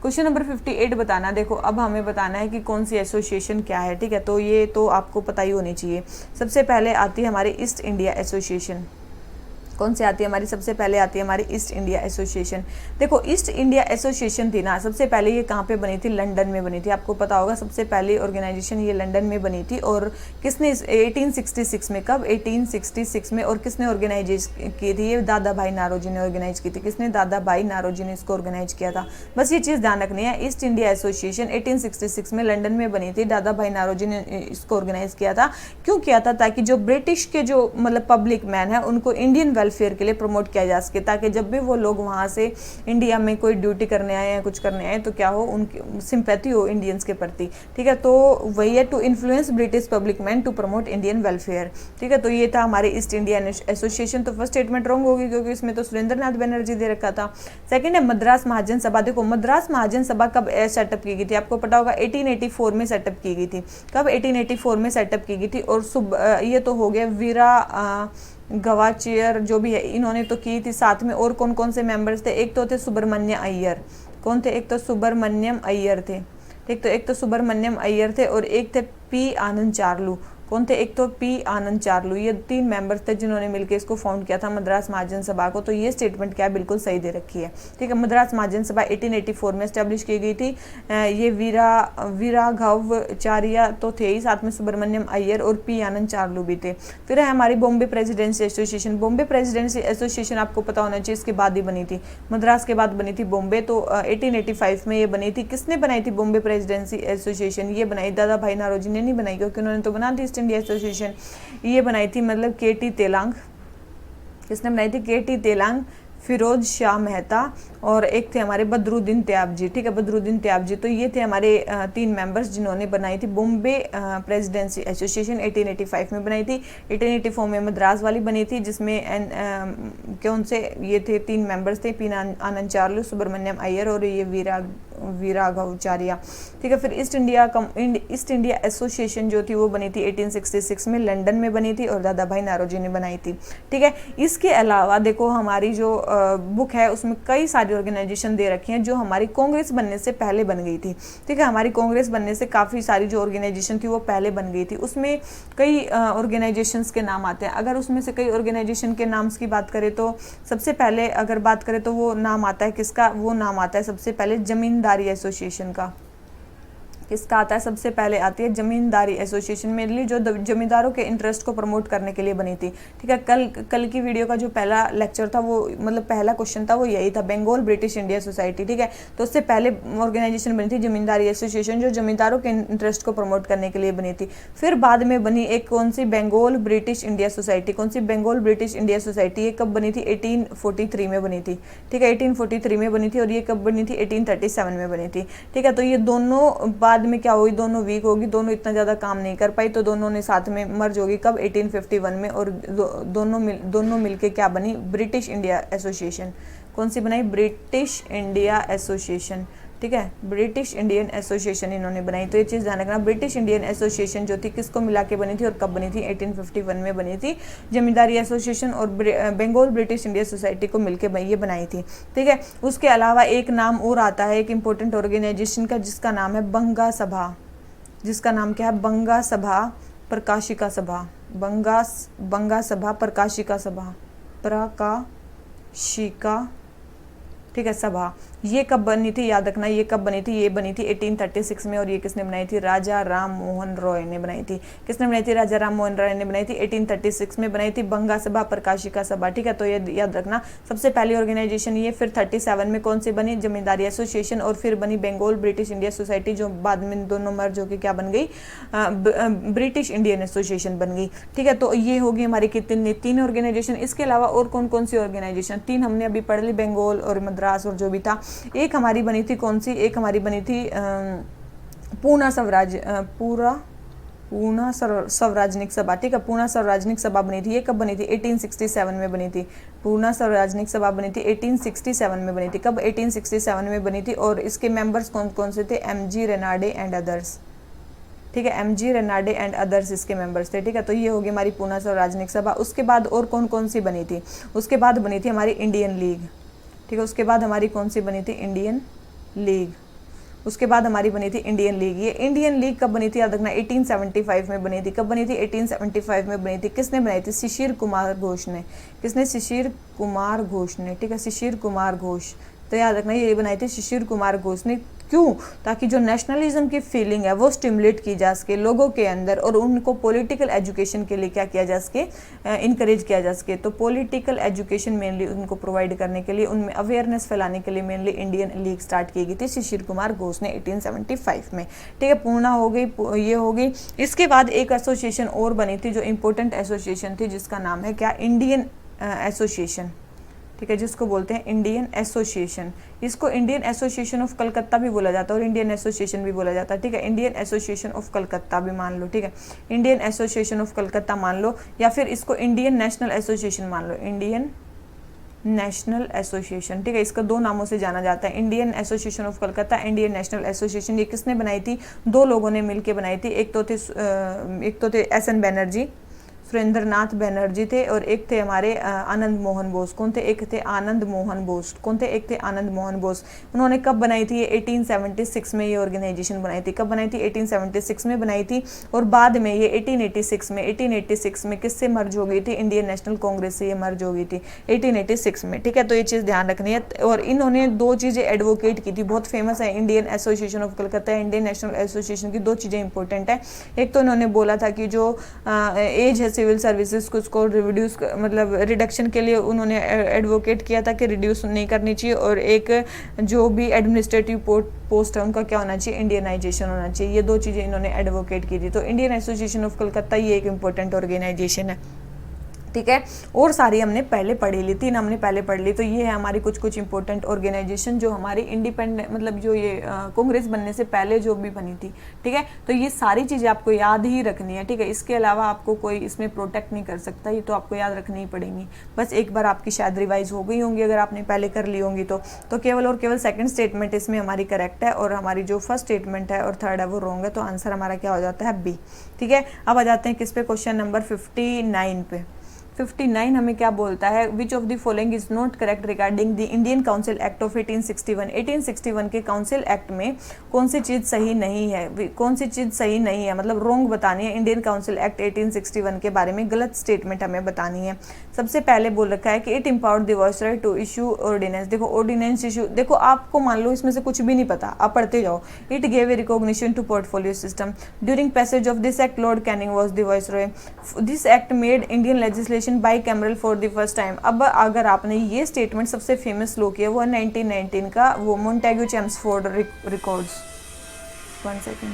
क्वेश्चन नंबर 58 बताना, देखो अब हमें बताना है कि कौन सी एसोसिएशन क्या है, ठीक है। तो ये तो आपको पता ही होनी चाहिए। सबसे पहले आती है हमारी ईस्ट इंडिया एसोसिएशन। कौन सी आती है हमारी? सबसे पहले आती है हमारी ईस्ट इंडिया एसोसिएशन। देखो, ईस्ट इंडिया एसोसिएशन थी ना, सबसे पहले ये कहाँ पे बनी थी? लंदन में बनी थी। आपको पता होगा सबसे पहली ऑर्गेनाइजेशन ये लंदन में बनी थी। और किसने 1866 में, कब? 1866 में। और किसने ऑर्गेनाइज की थी? ये दादा भाई नारोजी ने ऑर्गेनाइज की थी। किसने? दादा भाई नारोजी ने इसको ऑर्गेनाइज किया था। बस ये चीज़ ध्यान रखनी है। ईस्ट इंडिया एसोसिएशन 1866 में लंदन में बनी थी, दादा भाई नारोजी ने इसको ऑर्गेनाइज किया था। क्यों किया था? ताकि जो ब्रिटिश के जो मतलब पब्लिक मैन है उनको इंडियन वेलफेयर के लिए प्रमोट किया जा सके, ताकि जब भी वो लोग वहाँ से इंडिया में कोई ड्यूटी करने आए या कुछ करने आए तो क्या हो, उनकी सिंपैथी हो इंडियंस के प्रति, ठीक है। तो वही है, to influence British public man to promote Indian welfare, ठीक है। तो ये था हमारे ईस्ट इंडिया एसोसिएशन। तो फर्स्ट स्टेटमेंट रॉन्ग होगी क्योंकि इसमें तो सुरेंद्र नाथ बनर्जी दे रखा था। सेकंड है मद्रास महाजन सभा। देखो, मद्रास महाजन सभा कब सेटअप की गई थी? आपको पता होगा 1884 में सेटअप की गई थी। कब? 1884 में सेटअप की गई थी। और ये तो हो गया वीरा गवाचियर जो भी है, इन्होंने तो की थी। साथ में और कौन कौन से मेंबर्स थे? एक तो थे सुब्रमण्य अय्यर। कौन थे? एक तो सुब्रमण्यम अय्यर थे, ठीक। तो एक तो सुब्रमण्यम अय्यर थे और एक थे P आनंद चार्लू। कौन थे? एक तो P आनंद चार्लू। ये 3 मेंबर्स थे जिन्होंने मिलकर इसको फाउंड किया था मद्रास महाजन सभा को। तो ये स्टेटमेंट क्या है? बिल्कुल सही दे रखी है, ठीक है। मद्रास महाजन सभा 1884 में एस्टेब्लिश की गई थी। ये वीराघवाचार्य तो थे ही, साथ में सुब्रमण्यम अय्यर और P आनंद चार्लू भी थे। फिर है हमारी Bombay presidency association. Bombay presidency association आपको पता होना चाहिए, इसके बाद ही बनी थी, मद्रास के बाद बनी थी बॉम्बे। तो 1885 में ये बनी थी। किसने बनाई थी बॉम्बे प्रेसिडेंसी एसोसिएशन? ये बनाई दादा भाई नारोजी ने नहीं बनाई, क्योंकि उन्होंने तो बना दी इंडिया एसोसिएशन। ये बनाई थी मतलब KT तेलांग। किसने बनाई थी? KT तेलांग, फिरोज शाह मेहता और एक थे हमारे बदरुद्दीन त्याब जी, ठीक है, बदरुद्दीन त्याब जी। तो ये थे हमारे 3 मेंबर्स जिन्होंने बनाई थी बॉम्बे प्रेसिडेंसी एसोसिएशन। 1885 में बनाई थी। 1884 में मद्रास वाली बनी थी, जिसमें कौन से ये थे 3 मेंबर्स थे, P आनंद चार्लू, सुब्रमण्यम अय्यर और ये वीराघवाचार्य, ठीक है। फिर ईस्ट इंडिया एसोसिएशन जो थी वो बनी थी 1866 में, लंदन में बनी थी और दादा भाई नारोजी ने बनाई थी, ठीक है। इसके अलावा देखो हमारी जो बुक है उसमें कई सारी ऑर्गेनाइजेशन दे रखी हैं जो हमारी कांग्रेस बनने से पहले बन गई थी, ठीक है। हमारी कांग्रेस बनने से काफ़ी सारी जो ऑर्गेनाइजेशन थी वो पहले बन गई थी, उसमें कई ऑर्गेनाइजेशंस के नाम आते हैं। अगर उसमें से कई ऑर्गेनाइजेशन के नाम की बात करें तो सबसे पहले अगर बात करें तो वो नाम आता है किसका, वो नाम आता है सबसे पहले जमींदारी एसोसिएशन का। किसका आता है, सबसे पहले आती है जमींदारी एसोसिएशन, मेनली जो जमींदारों के इंटरेस्ट को प्रमोट करने के लिए बनी थी, ठीक है। कल की वीडियो का जो पहला लेक्चर था वो मतलब पहला क्वेश्चन था वो यही था, बंगाल ब्रिटिश इंडिया सोसाइटी, ठीक है। तो उससे पहले ऑर्गेनाइजेशन बनी थी जमींदारी एसोसिएशन जो जमींदारों के इंटरेस्ट को प्रमोट करने के लिए बनी थी। फिर बाद में बनी एक कौन सी, बंगाल ब्रिटिश इंडिया सोसाइटी। कौन सी, बंगाल ब्रिटिश इंडिया सोसाइटी। ये कब बनी थी, 1843 में बनी थी, ठीक है। 1843 में बनी थी और ये कब बनी थी, 1837 में बनी थी, ठीक है। तो ये दोनों बाद में क्या हुई, दोनों वीक होगी, दोनों इतना ज़्यादा काम नहीं कर पाई, तो दोनों ने साथ में मर्ज होगी कब, 1851 में। और दोनों मिलके क्या बनी, ब्रिटिश इंडिया एसोसिएशन। कौन सी बनाई, ब्रिटिश इंडिया एसोसिएशन, ठीक है। ब्रिटिश इंडियन एसोसिएशन इन्होंने बनाई। तो ये चीज़ ध्यान रखना, ब्रिटिश इंडियन एसोसिएशन जो थी किसको मिला के बनी थी और कब बनी थी, 1851 में बनी थी। जमींदारी एसोसिएशन और बंगाल ब्रिटिश इंडिया सोसाइटी को मिलकर ये बनाई थी, ठीक है। उसके अलावा एक नाम और आता है एक इंपॉर्टेंट ऑर्गेनाइजेशन का जिसका नाम है बंगा सभा। जिसका नाम क्या है, बंगा सभा प्रकाशिका सभा। बंगा सभा प्रकाशिका सभा, प्रकाशिका, ठीक है, सभा। ये कब बनी थी, याद रखना ये कब बनी थी, ये बनी थी 1836 में। और ये किसने बनाई थी, राजा राम मोहन रॉय ने बनाई थी। किसने बनाई थी, राजा राम मोहन रॉय ने बनाई थी, 1836 में बनाई थी बंगा सभा प्रकाशिका सभा, ठीक है। तो ये याद रखना सबसे पहली ऑर्गेनाइजेशन ये। फिर 37 में कौन सी बनी, जमींदारी एसोसिएशन, और फिर बनी बंगाल ब्रिटिश इंडिया सोसाइटी जो बाद में दोनों मर्ज होकर क्या बन गई, ब्रिटिश इंडियन एसोसिएशन बन गई, ठीक है। तो ये होगी हमारी कितनी, 3 ऑर्गेनाइजेशन। इसके अलावा और कौन कौन सी ऑर्गेनाइजेशन, 3 हमने अभी पढ़ ली, बंगाल और मद्रास और जो भी था। एक हमारी बनी थी कौन सी, एक हमारी बनी थी पूना स्वराजनिक सभा, ठीक है। पूना स्वराजनिक सभा बनी थी, ये कब बनी थी, 1867 में बनी थी। पूना स्वराजनिक सभा बनी थी 1867 में बनी थी। कब, 1867 में बनी थी। और इसके मेंबर्स कौन कौन से थे, MG रेनाडे एंड अदर्स, ठीक है। MG रेनाडे एंड अदर्स इसके मेंबर्स थे, ठीक है। तो ये होगी हमारी पूना स्वराजनिक सभा। उसके बाद और कौन कौन सी बनी थी, उसके बाद बनी थी हमारी इंडियन लीग, ठीक है। उसके बाद हमारी कौन सी बनी थी, इंडियन लीग। उसके बाद हमारी बनी थी इंडियन लीग। ये इंडियन लीग कब बनी थी, याद रखना 1875 में बनी थी। कब बनी थी, 1875 में बनी थी। किसने बनाई थी, शिशिर कुमार घोष ने। किसने, शिशिर कुमार घोष ने, ठीक है, शिशिर कुमार घोष। तो याद रखना ये बनाई थी शिशिर कुमार घोष ने। क्यों, ताकि जो नेशनलिज्म की फीलिंग है वो स्टिमुलेट की जा सके लोगों के अंदर और उनको पॉलिटिकल एजुकेशन के लिए क्या किया जा सके, इनकरेज किया जा सके। तो पॉलिटिकल एजुकेशन मेनली उनको प्रोवाइड करने के लिए, उनमें अवेयरनेस फैलाने के लिए मेनली इंडियन लीग स्टार्ट की गई थी शिशिर कुमार घोष ने 1875 में, ठीक है। पूर्णा हो गई, ये हो गई। इसके बाद एक एसोसिएशन और बनी थी जो इंपॉर्टेंट एसोसिएशन थी जिसका नाम है क्या, इंडियन एसोसिएशन, ठीक है, जिसको बोलते हैं इंडियन एसोसिएशन। इसको इंडियन एसोसिएशन ऑफ कलकत्ता भी बोला जाता है और इंडियन एसोसिएशन भी बोला जाता है, ठीक है। इंडियन एसोसिएशन ऑफ कलकत्ता भी मान लो, ठीक है, इंडियन एसोसिएशन ऑफ कलकत्ता मान लो, या फिर इसको इंडियन नेशनल एसोसिएशन मान लो, इंडियन नेशनल एसोसिएशन, ठीक है। इसका 2 नामों से जाना जाता है, Indian association of Calcutta, Indian national association. ये किसने बनाई थी, 2 लोगों ने मिलकर बनाई थी। एक तो थे SN बैनर्जी, सुरेंद्रनाथ बैनर्जी थे, और एक थे हमारे आनंद मोहन बोस। कौन थे, एक थे आनंद मोहन बोस। कौन थे, एक थे आनंद मोहन बोस। उन्होंने कब बनाई थी, 1876 में ये ऑर्गेनाइजेशन बनाई थी। कब बनाई थी, 1876 में बनाई थी। और बाद में ये 1886 में किससे मर्ज हो गई थी, इंडियन नेशनल कांग्रेस से ये मर्ज हो गई थी 1886 में, ठीक है। तो ये चीज़ ध्यान रखनी है। और इन्होंने 2 चीज़ें एडवोकेट की थी, बहुत फेमस है, Indian association of Calcutta, Indian national association की 2 चीज़ें इंपॉर्टेंट है। एक तो इन्होंने बोला था कि जो एज है सिविल सर्विसेज को उसको रिड्यूस, मतलब रिडक्शन के लिए उन्होंने एडवोकेट किया था कि रिड्यूस नहीं करनी चाहिए। और एक जो भी एडमिनिस्ट्रेटिव पोस्ट है उनका क्या होना चाहिए, इंडियनाइजेशन होना चाहिए। ये 2 चीज़ें इन्होंने एडवोकेट की थी। तो इंडियन एसोसिएशन ऑफ कलकत्ता ये एक इंपॉर्टेंट ऑर्गेनाइजेशन है, ठीक है, और सारी हमने पहले पढ़ी ली, 3 हमने पहले पढ़ ली। तो ये है हमारी कुछ इंपॉर्टेंट ऑर्गेनाइजेशन जो हमारी इंडिपेंडेंट मतलब जो ये कांग्रेस बनने से पहले जो भी बनी थी। ठीक है, तो ये सारी चीज़ें आपको याद ही रखनी है। ठीक है, इसके अलावा आपको कोई इसमें प्रोटेक्ट नहीं कर सकता, ये तो आपको याद रखनी ही पड़ेंगी। बस एक बार आपकी शायद रिवाइज हो गई होंगी अगर आपने पहले कर ली होंगी तो केवल और केवल सेकंड स्टेटमेंट इसमें हमारी करेक्ट है और हमारी जो फर्स्ट स्टेटमेंट है और थर्ड है वो रॉन्ग है। तो आंसर हमारा क्या हो जाता है? बी। ठीक है, अब आ जाते हैं किस पे? क्वेश्चन नंबर 59 पे। 59 हमें क्या बोलता है? Which of the following is not correct regarding the Indian council act of 1861। 1861 के काउंसिल एक्ट में कौन सी चीज़ सही नहीं है? कौन सी चीज़ सही नहीं है मतलब रॉन्ग बतानी है। इंडियन काउंसिल एक्ट 1861 के बारे में गलत स्टेटमेंट हमें बतानी है। सबसे पहले बोल रखा है कि it empowered the viceroy to issue ordinance. देखो ऑर्डिनेंस इशू, देखो आपको मान लो इसमें से कुछ भी नहीं पता, आप पढ़ते जाओ। It gave a recognition to portfolio system during passage of this act Lord Canning was the viceroy. This act made Indian legislation bicameral for the first time. अब अगर आपने ये स्टेटमेंट सबसे फेमस लो किया वो 1919 का वो मोंटेग्यू चेम्सफोर्ड रिकॉर्ड्स। 1 सेकेंड।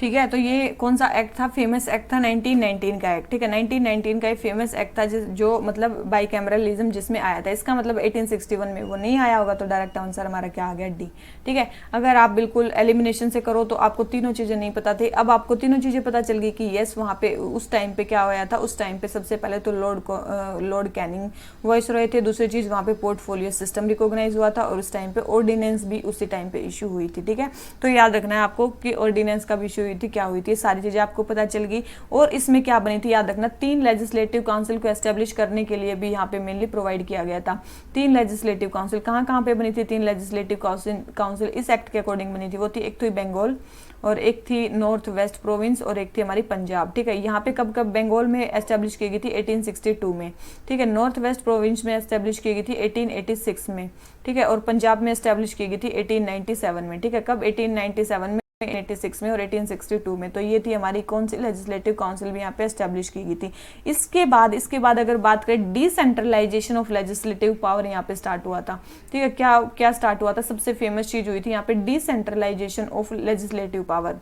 ठीक है, तो ये कौन सा एक्ट था? फेमस एक्ट था 1919 का एक्ट। ठीक है, 1919 का एक फेमस एक्ट था जो मतलब बाई कैमरलिज्म जिसमें आया था। इसका मतलब 1861 में वो नहीं आया होगा, तो डायरेक्ट आंसर हमारा क्या आ गया? डी। ठीक है, अगर आप बिल्कुल एलिमिनेशन से करो तो आपको तीनों चीज़ें नहीं पता थी, अब आपको तीनों चीज़ें पता चल गई कि येस वहाँ पे उस टाइम पे क्या होया था। उस टाइम पे सबसे पहले तो लॉर्ड कैनिंग वाइसरॉय थे, दूसरी चीज़ वहाँ पे पोर्टफोलियो सिस्टम रिकॉग्नाइज हुआ था और उस टाइम पे ऑर्डिनेंस भी उसी टाइम पे इशू हुई थी। ठीक है, तो याद रखना है आपको कि ऑर्डिनेंस कब इशू थी, क्या हुई थी, सारी चीजें आपको पता चल गई। और इसमें क्या बनी थी याद रखना, 3 लेजिस्लेटिव काउंसिल को एस्टेब्लिश करने के लिए भी यहाँ पे मेनली प्रोवाइड किया गया था। 3 लेजिस्लेटिव काउंसिल कहाँ पे बनी थी? 3 लेजिस्लेटिव काउंसिल इस एक्ट के अकॉर्डिंग बनी थी। वो थी, एक थी बंगाल और एक थी नॉर्थ वेस्ट प्रोविंस और एक थी हमारी पंजाब। ठीक है, यहाँ पे कब बंगाल में एस्टेब्लिश की गई थी? 1862 में। ठीक है, नॉर्थ वेस्ट प्रोविंस में एस्टेब्लिश की गई थी 1886 में। ठीक है, और पंजाब में एस्टेब्लिश की गई थी 1897 में। ठीक है, कब? 1897 में, 86 में और 1862 में। तो ये थी हमारी कौन सी लेजिस्लेटिव काउंसिल भी यहाँ पे एस्टेब्लिश की गई थी। इसके बाद अगर बात करें डिसेंट्रलाइजेशन ऑफ लेजिस्लेटिव पावर यहाँ पे स्टार्ट हुआ था। ठीक है, क्या स्टार्ट हुआ था? सबसे फेमस चीज हुई थी यहाँ पे डिसेंट्रलाइजेशन ऑफ लेजिस्लेटिव पावर।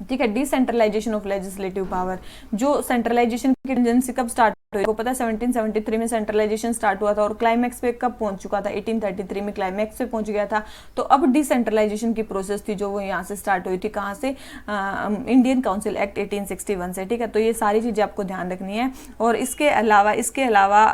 ठीक है, डिसेंट्रलाइजेशन ऑफ लेजिस्लेटिव पावर। जो सेंट्रलाइजेशन की टेंडेंसी कब स्टार्ट हुई? को पता है 1773 में सेंट्रलाइजेशन स्टार्ट हुआ था और क्लाइमैक्स पे कब पहुंच चुका था? 1833 में क्लाइमैक्स पे पहुंच गया था। तो अब डिसेंट्रलाइजेशन की प्रोसेस थी जो वो यहाँ से स्टार्ट हुई थी। कहाँ से? इंडियन काउंसिल एक्ट 1861 से। ठीक है, तो ये सारी चीजें आपको ध्यान रखनी है। और इसके अलावा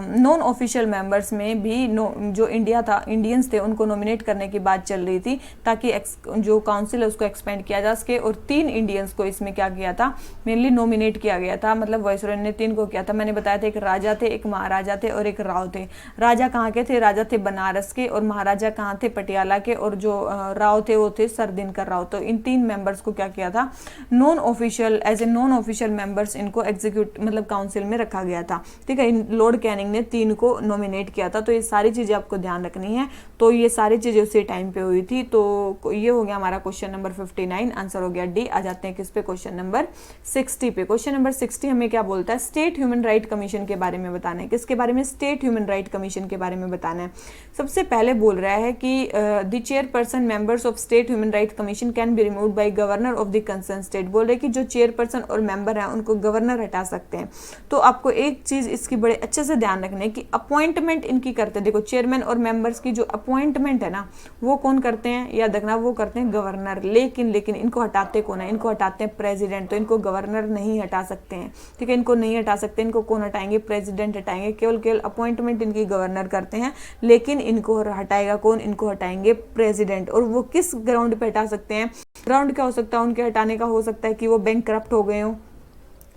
नॉन ऑफिशियल मेंबर्स में भी जो इंडियंस थे उनको नॉमिनेट करने की बात चल रही थी ताकि जो काउंसिल है उसको एक्सपेंड किया जा सके। और 3 इंडियंस को इसमें क्या किया था? मेनली नॉमिनेट किया गया था, मतलब वाइसरॉय ने 3 को किया था। मैंने बताया था एक राजा थे, एक महाराजा थे और एक राव थे। राजा कहाँ के थे? राजा थे बनारस के और महाराजा कहाँ थे? पटियाला के। और जो राव थे वो थे सर दिनकर राव। तो इन 3 मेंबर्स को क्या किया था? नॉन ऑफिशियल मेंबर्स इनको एग्जीक्यूट मतलब काउंसिल में रखा गया था। ठीक है, लॉर्ड कैनिंग ने 3 को नॉमिनेट किया था। तो ये सारी चीजें आपको ध्यान रखनी है। तो ये सारी चीजें उसी टाइम पे हुई थी। तो ये हो गया हमारा क्वेश्चन नंबर 59, आंसर हो गया डी। आ जाते हैं किस पे? क्वेश्चन नंबर 60 पे। क्वेश्चन नंबर 60 हमें क्या बोलता है? स्टेट ह्यूमन राइट कमीशन के बारे में बताना है। किसके बारे में? स्टेट ह्यूमन राइट कमीशन के बारे में बताना है। सबसे पहले बोल रहा है कि the chairperson members of state human right commission can be removed by governor of the concern state. बोल रहे कि जो चेयरपर्सन और मेंबर है उनको गवर्नर हटा सकते हैं। तो आपको एक चीज इसकी बड़े अच्छे से ध्यान रखना है कि अपॉइंटमेंट इनकी करते हैं। देखो चेयरमैन और मेंबर्स की जो अपॉइंटमेंट है ना वो कौन करते हैं? याद रखना, वो करते हैं गवर्नर। लेकिन इनको हटाते कौन है? इनको हटाते हैं प्रेसिडेंट। तो इनको गवर्नर नहीं हटा सकते हैं। ठीक है, इनको नहीं हटा सकते। इनको कौन हटाएंगे? प्रेसिडेंट हटाएंगे। केवल अपॉइंटमेंट इनकी गवर्नर करते हैं, लेकिन इनको हटाएगा कौन? इनको हटाएंगे प्रेसिडेंट। और वो किस ग्राउंड पे हटा सकते हैं? ग्राउंड क्या हो सकता है उनके हटाने का? हो सकता है कि वो बैंक करप्ट हो गए हो,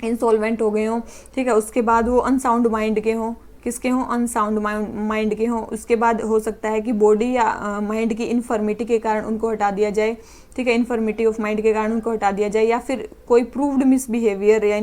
इंसॉल्वेंट हो गए हो। ठीक है, उसके बाद वो अनसाउंड माइंड के हों। किसके हों? अनसाउंड माइंड के हों। उसके बाद हो सकता है कि बॉडी या माइंड की इन्फर्मिटी के कारण उनको हटा दिया जाए। ठीक है, इन्फर्मिटी ऑफ माइंड के कारण उनको हटा दिया जाए। या फिर कोई प्रूव्ड मिसबिहेवियर या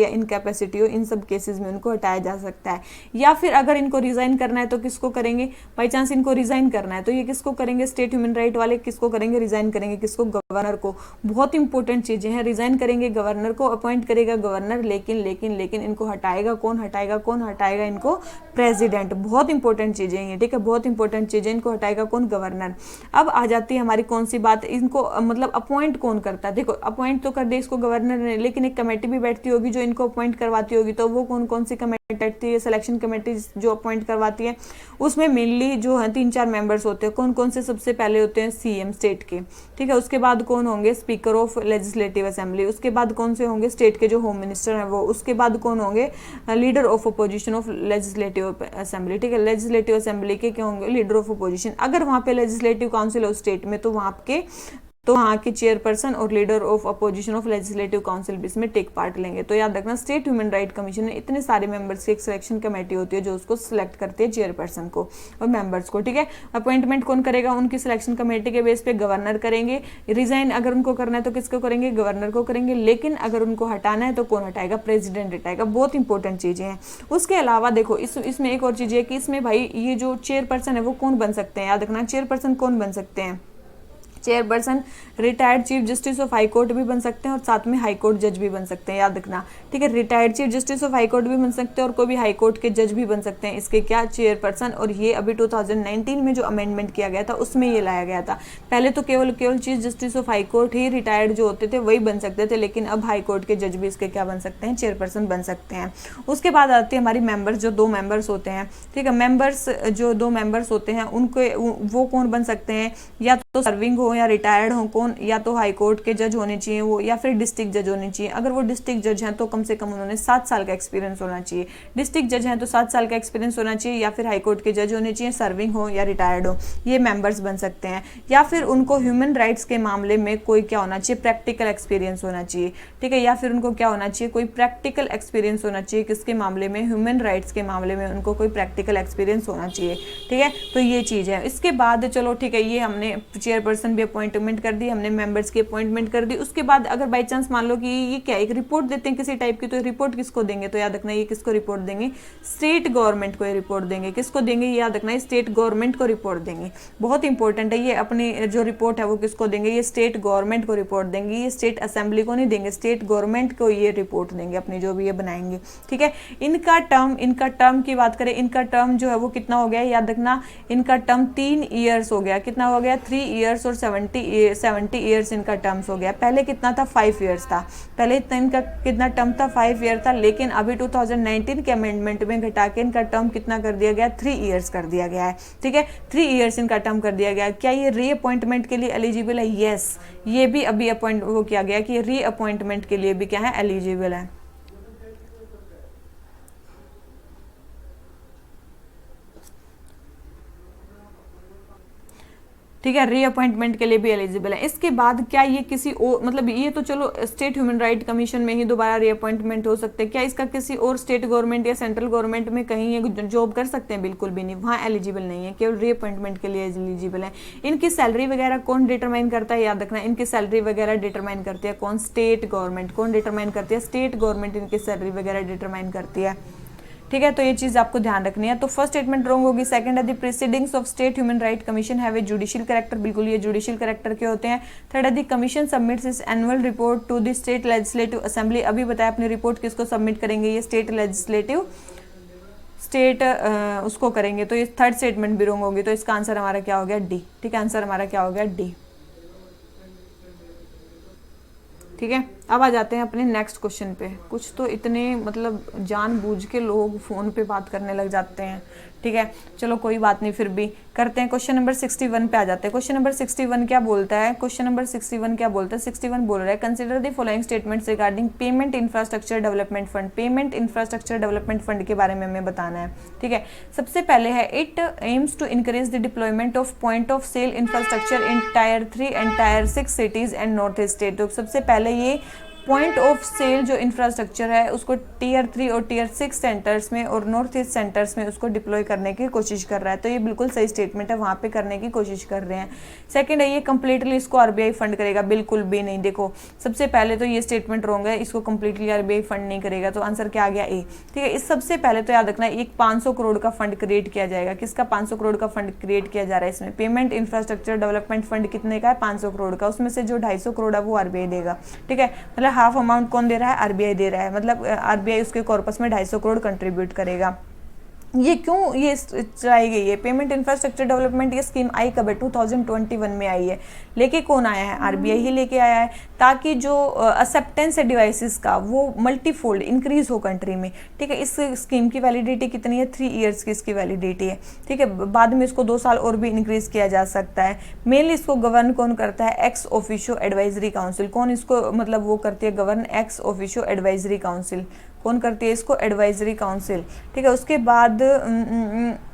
इनकैपेसिटी हो, इन सब केसेस में उनको हटाया जा सकता है। या फिर अगर इनको रिजाइन करना है तो किसको करेंगे? बाई चांस इनको रिजाइन करना है तो ये किसको करेंगे? स्टेट ह्यूमन राइट वाले किसको करेंगे? रिजाइन करेंगे। किसको? गवर्नर को। बहुत इंपॉर्टेंट चीजें हैं। रिजाइन करेंगे गवर्नर को, अपॉइंट करेगा गवर्नर। लेकिन इनको हटाएगा कौन? हटाएगा इनको प्रेसिडेंट। बहुत इंपॉर्टेंट चीजें हैं, ठीक है, बहुत इंपॉर्टेंट चीजें। इनको हटाएगा कौन? गवर्नर। अब आ जाती है हमारी कौन सी बात, इनको मतलब अपॉइंट कौन करता है। देखो अपॉइंट तो कर दे इसको गवर्नर ने, लेकिन एक कमेटी भी बैठती होगी जो इनको अपॉइंट करवाती होगी, तो वो कौन कौन सी कमेटी बैठती है, सिलेक्शन कमेटी जो अपॉइंट करवाती है, उसमें मेनली जो है 3-4 मेंबर्स होते हैं। कौन कौन से, सबसे पहले होते हैं सीएम स्टेट के, ठीक है, उसके बाद कौन होंगे, स्पीकर ऑफ लेजिस्लेटिव असेंबली, उसके बाद कौन से होंगे, स्टेट के जो होम मिनिस्टर हैं वो, उसके बाद कौन होंगे, leader of opposition of legislative assembly, ठीक है, लेजिस्लेटिव असेंबली के क्या होंगे, लीडर ऑफ अपोजिशन। अगर वहाँ पे लेजिस्लेटिव काउंसिल हो स्टेट में, तो वहाँ के चेयरपर्सन और leader of opposition of legislative council भी इसमें टेक पार्ट लेंगे। तो याद रखना, स्टेट ह्यूमन राइट कमीशन में इतने सारे मेंबर्स की एक सिलेक्शन कमेटी होती है जो उसको सिलेक्ट करती है, चेयरपर्सन को और मेंबर्स को, ठीक है। अपॉइंटमेंट कौन करेगा, उनकी सिलेक्शन कमेटी के बेस पे गवर्नर करेंगे। रिजाइन अगर उनको करना है तो किसको करेंगे, गवर्नर को करेंगे। लेकिन अगर उनको हटाना है तो कौन हटाएगा, प्रेसिडेंट हटाएगा। बहुत इंपॉर्टेंट चीजें हैं। उसके अलावा देखो इसमें एक और चीज है कि इसमें भाई ये जो चेयरपर्सन है वो कौन बन सकते हैं, याद रखना, चेयरपर्सन कौन बन सकते हैं, chairperson retired chief justice of high court भी बन सकते हैं और साथ में हाई कोर्ट जज भी बन सकते हैं, याद रखना, ठीक है। Retired chief justice of high court भी बन सकते हैं और कोई भी हाई कोर्ट के जज भी बन सकते हैं, इसके क्या, चेयरपर्सन। और ये अभी 2019 में जो अमेंडमेंट किया गया था उसमें ये लाया गया था। पहले तो केवल chief justice of high court he retired जो होते थे वही बन सकते थे, लेकिन अब हाई कोर्ट के जज भी इसके क्या बन सकते हैं, चेयरपर्सन बन सकते हैं। उसके बाद आती है हमारी मेंबर्स, जो 2 मेंबर्स होते हैं, ठीक है। मेंबर्स जो 2 मेंबर्स होते हैं उनको वो कौन बन सकते हैं, या तो सर्विंग हो या रिटायर्ड हो, कौन, या तो हाई कोर्ट के जज होने चाहिए वो, या फिर डिस्ट्रिक्ट जज होने चाहिए। अगर वो डिस्ट्रिक्ट जज हैं तो कम से कम उन्होंने 7 साल का एक्सपीरियंस होना चाहिए। डिस्ट्रिक्ट जज हैं तो 7 साल का एक्सपीरियंस होना चाहिए, या फिर हाई कोर्ट के जज होने चाहिए, सर्विंग हो या रिटायर्ड हो, ये मेंबर्स बन सकते हैं। या फिर उनको ह्यूमन राइट्स के मामले में कोई क्या होना चाहिए, प्रैक्टिकल एक्सपीरियंस होना चाहिए, ठीक है। या फिर उनको क्या होना चाहिए, कोई प्रैक्टिकल एक्सपीरियंस होना चाहिए, किसके मामले में, ह्यूमन राइट्स के मामले में उनको कोई प्रैक्टिकल एक्सपीरियंस होना चाहिए, ठीक है। तो ये चीज़ है। इसके बाद चलो ठीक है, ये हमने चेयरपर्सन भी अपॉइंटमेंट कर दी, हमने मेंबर्स की अपॉइंटमेंट कर दी। उसके बाद अगर बाई चांस मान लो कि ये क्या, एक रिपोर्ट देते हैं किसी टाइप की, तो रिपोर्ट किसको देंगे, तो याद रखना ये किसको रिपोर्ट देंगे, स्टेट गवर्नमेंट को ये रिपोर्ट देंगे। किसको देंगे, याद रखना, स्टेट गवर्नमेंट को रिपोर्ट देंगे। बहुत इंपॉर्टेंट है ये, अपनी जो रिपोर्ट है वो किसको देंगे, ये स्टेट गवर्नमेंट को रिपोर्ट देंगे। ये स्टेट असेंबली को नहीं देंगे, स्टेट गवर्नमेंट को ये रिपोर्ट देंगे अपनी, जो भी ये बनाएंगे, ठीक है। इनका टर्म की बात करें, इनका टर्म जो है वो कितना हो गया, याद रखना, इनका टर्म 3 ईयर्स हो गया। कितना हो गया, 3 ईयर्स और 70 ईयर्स इनका टर्म्स हो गया। पहले कितना था, 5 ईयर्स था। पहले इनका कितना टर्म था, 5 ईयर था। लेकिन अभी 2019 के अमेंडमेंट में घटा के इनका टर्म कितना कर दिया गया, 3 ईयर्स कर दिया गया है, ठीक है। 3 ईयर्स इनका टर्म कर दिया गया है। क्या ये रीअपॉइंटमेंट के लिए एलिजिबल है, यस, ये भी अभी वो किया गया कि रीअपॉइंटमेंट के लिए भी क्या है, एलिजिबल है। ठीक है, रीअपॉइंटमेंट के लिए भी एलिजिबल है। इसके बाद क्या ये किसी और, मतलब ये तो चलो स्टेट ह्यूमन राइट कमीशन में ही दोबारा रीअपॉइंटमेंट हो सकते हैं, क्या इसका किसी और स्टेट गवर्नमेंट या सेंट्रल गवर्नमेंट में कहीं ये जॉब कर सकते हैं, बिल्कुल भी नहीं, वहाँ एलिजिबल नहीं है, केवल रीअपॉइंटमेंट के लिए एलिजिबल है। इनकी सैलरी वगैरह कौन डिटरमाइन करता है, याद रखना, इनकी सैलरी वगैरह डिटरमाइन करती है कौन, स्टेट गवर्नमेंट। कौन डिटरमाइन करती है, स्टेट गवर्नमेंट इनकी सैलरी वगैरह डिटरमाइन करती है, ठीक है। तो ये चीज आपको ध्यान रखनी है। तो फर्स्ट स्टेटमेंट रॉन्ग होगी। सेकंड है the proceedings of state human right commission have a judicial character, बिल्कुल ये जुडिशियल कैरेक्टर के होते हैं। थर्ड है the commission submits its annual report to the state legislative assembly, अभी बताया अपनी रिपोर्ट किसको सबमिट करेंगे, ये स्टेट लेजिस्लेटिव उसको करेंगे। तो ये थर्ड स्टेटमेंट भी रॉन्ग होगी। तो इसका आंसर हमारा क्या हो गया, डी, ठीक है, आंसर हमारा क्या हो गया, डी, ठीक है। अब आ जाते हैं अपने नेक्स्ट क्वेश्चन पे। कुछ तो इतने मतलब जानबूझ के लोग फ़ोन पे बात करने लग जाते हैं, ठीक है, चलो कोई बात नहीं, फिर भी करते हैं। क्वेश्चन नंबर 61 पे आ जाते हैं। क्वेश्चन नंबर 61 क्या बोलता है, क्वेश्चन नंबर 61 क्या बोलता है, 61 बोल रहा है consider the following statements regarding payment infrastructure development fund. Payment infrastructure development fund के बारे में हमें बताना है, ठीक है। सबसे पहले है it aims to encourage the deployment of point of sale infrastructure in tier 3 and tier 6 cities and north east state. तो सबसे पहले ये पॉइंट ऑफ सेल जो इंफ्रास्ट्रक्चर है उसको टीयर 3 और टीयर 6 सेंटर्स में और नॉर्थ ईस्ट सेंटर्स में उसको डिप्लॉय करने की कोशिश कर रहा है। तो ये बिल्कुल सही स्टेटमेंट है, वहाँ पे करने की कोशिश कर रहे हैं। सेकंड है ये कंप्लीटली इसको आरबीआई फंड करेगा, बिल्कुल भी नहीं। देखो सबसे पहले तो ये स्टेटमेंट रॉन्ग है, इसको कंप्लीटली आरबीआई फंड नहीं करेगा। तो आंसर क्या आ गया, ए, ठीक है। इस सबसे पहले तो याद रखना एक 500 करोड़ का फंड क्रिएट किया जाएगा। किसका 500 करोड़ का फंड क्रिएट किया जा रहा है इसमें, पेमेंट इंफ्रास्ट्रक्चर डेवलपमेंट फंड कितने का है, 500 करोड़ का। उसमें से जो 250 करोड़ है वो आरबीआई देगा, ठीक है। मतलब हाफ अमाउंट कौन दे रहा है, आरबीआई दे रहा है। मतलब आरबीआई उसके कॉर्पस में 250 करोड़ कंट्रीब्यूट करेगा। ये क्यों ये चलाई गई है? पेमेंट इंफ्रास्ट्रक्चर डेवलपमेंट ये स्कीम आई कब है? 2021 में आई है। लेके कौन आया है? आरबीआई ही लेके आया है, ताकि जो एक्सेप्टेंस है डिवाइसेस का वो मल्टीफोल्ड इंक्रीज हो कंट्री में। ठीक है, इस स्कीम की वैलिडिटी कितनी है? 3 ईयर्स की इसकी वैलिडिटी है। ठीक है, बाद में इसको 2 साल और भी इंक्रीज किया जा सकता है। मेनली इसको गवर्न कौन करता है? Ex officio advisory council. कौन इसको मतलब वो करती है govern? Ex officio advisory council. कौन करती है इसको? Advisory council. ठीक है, उसके बाद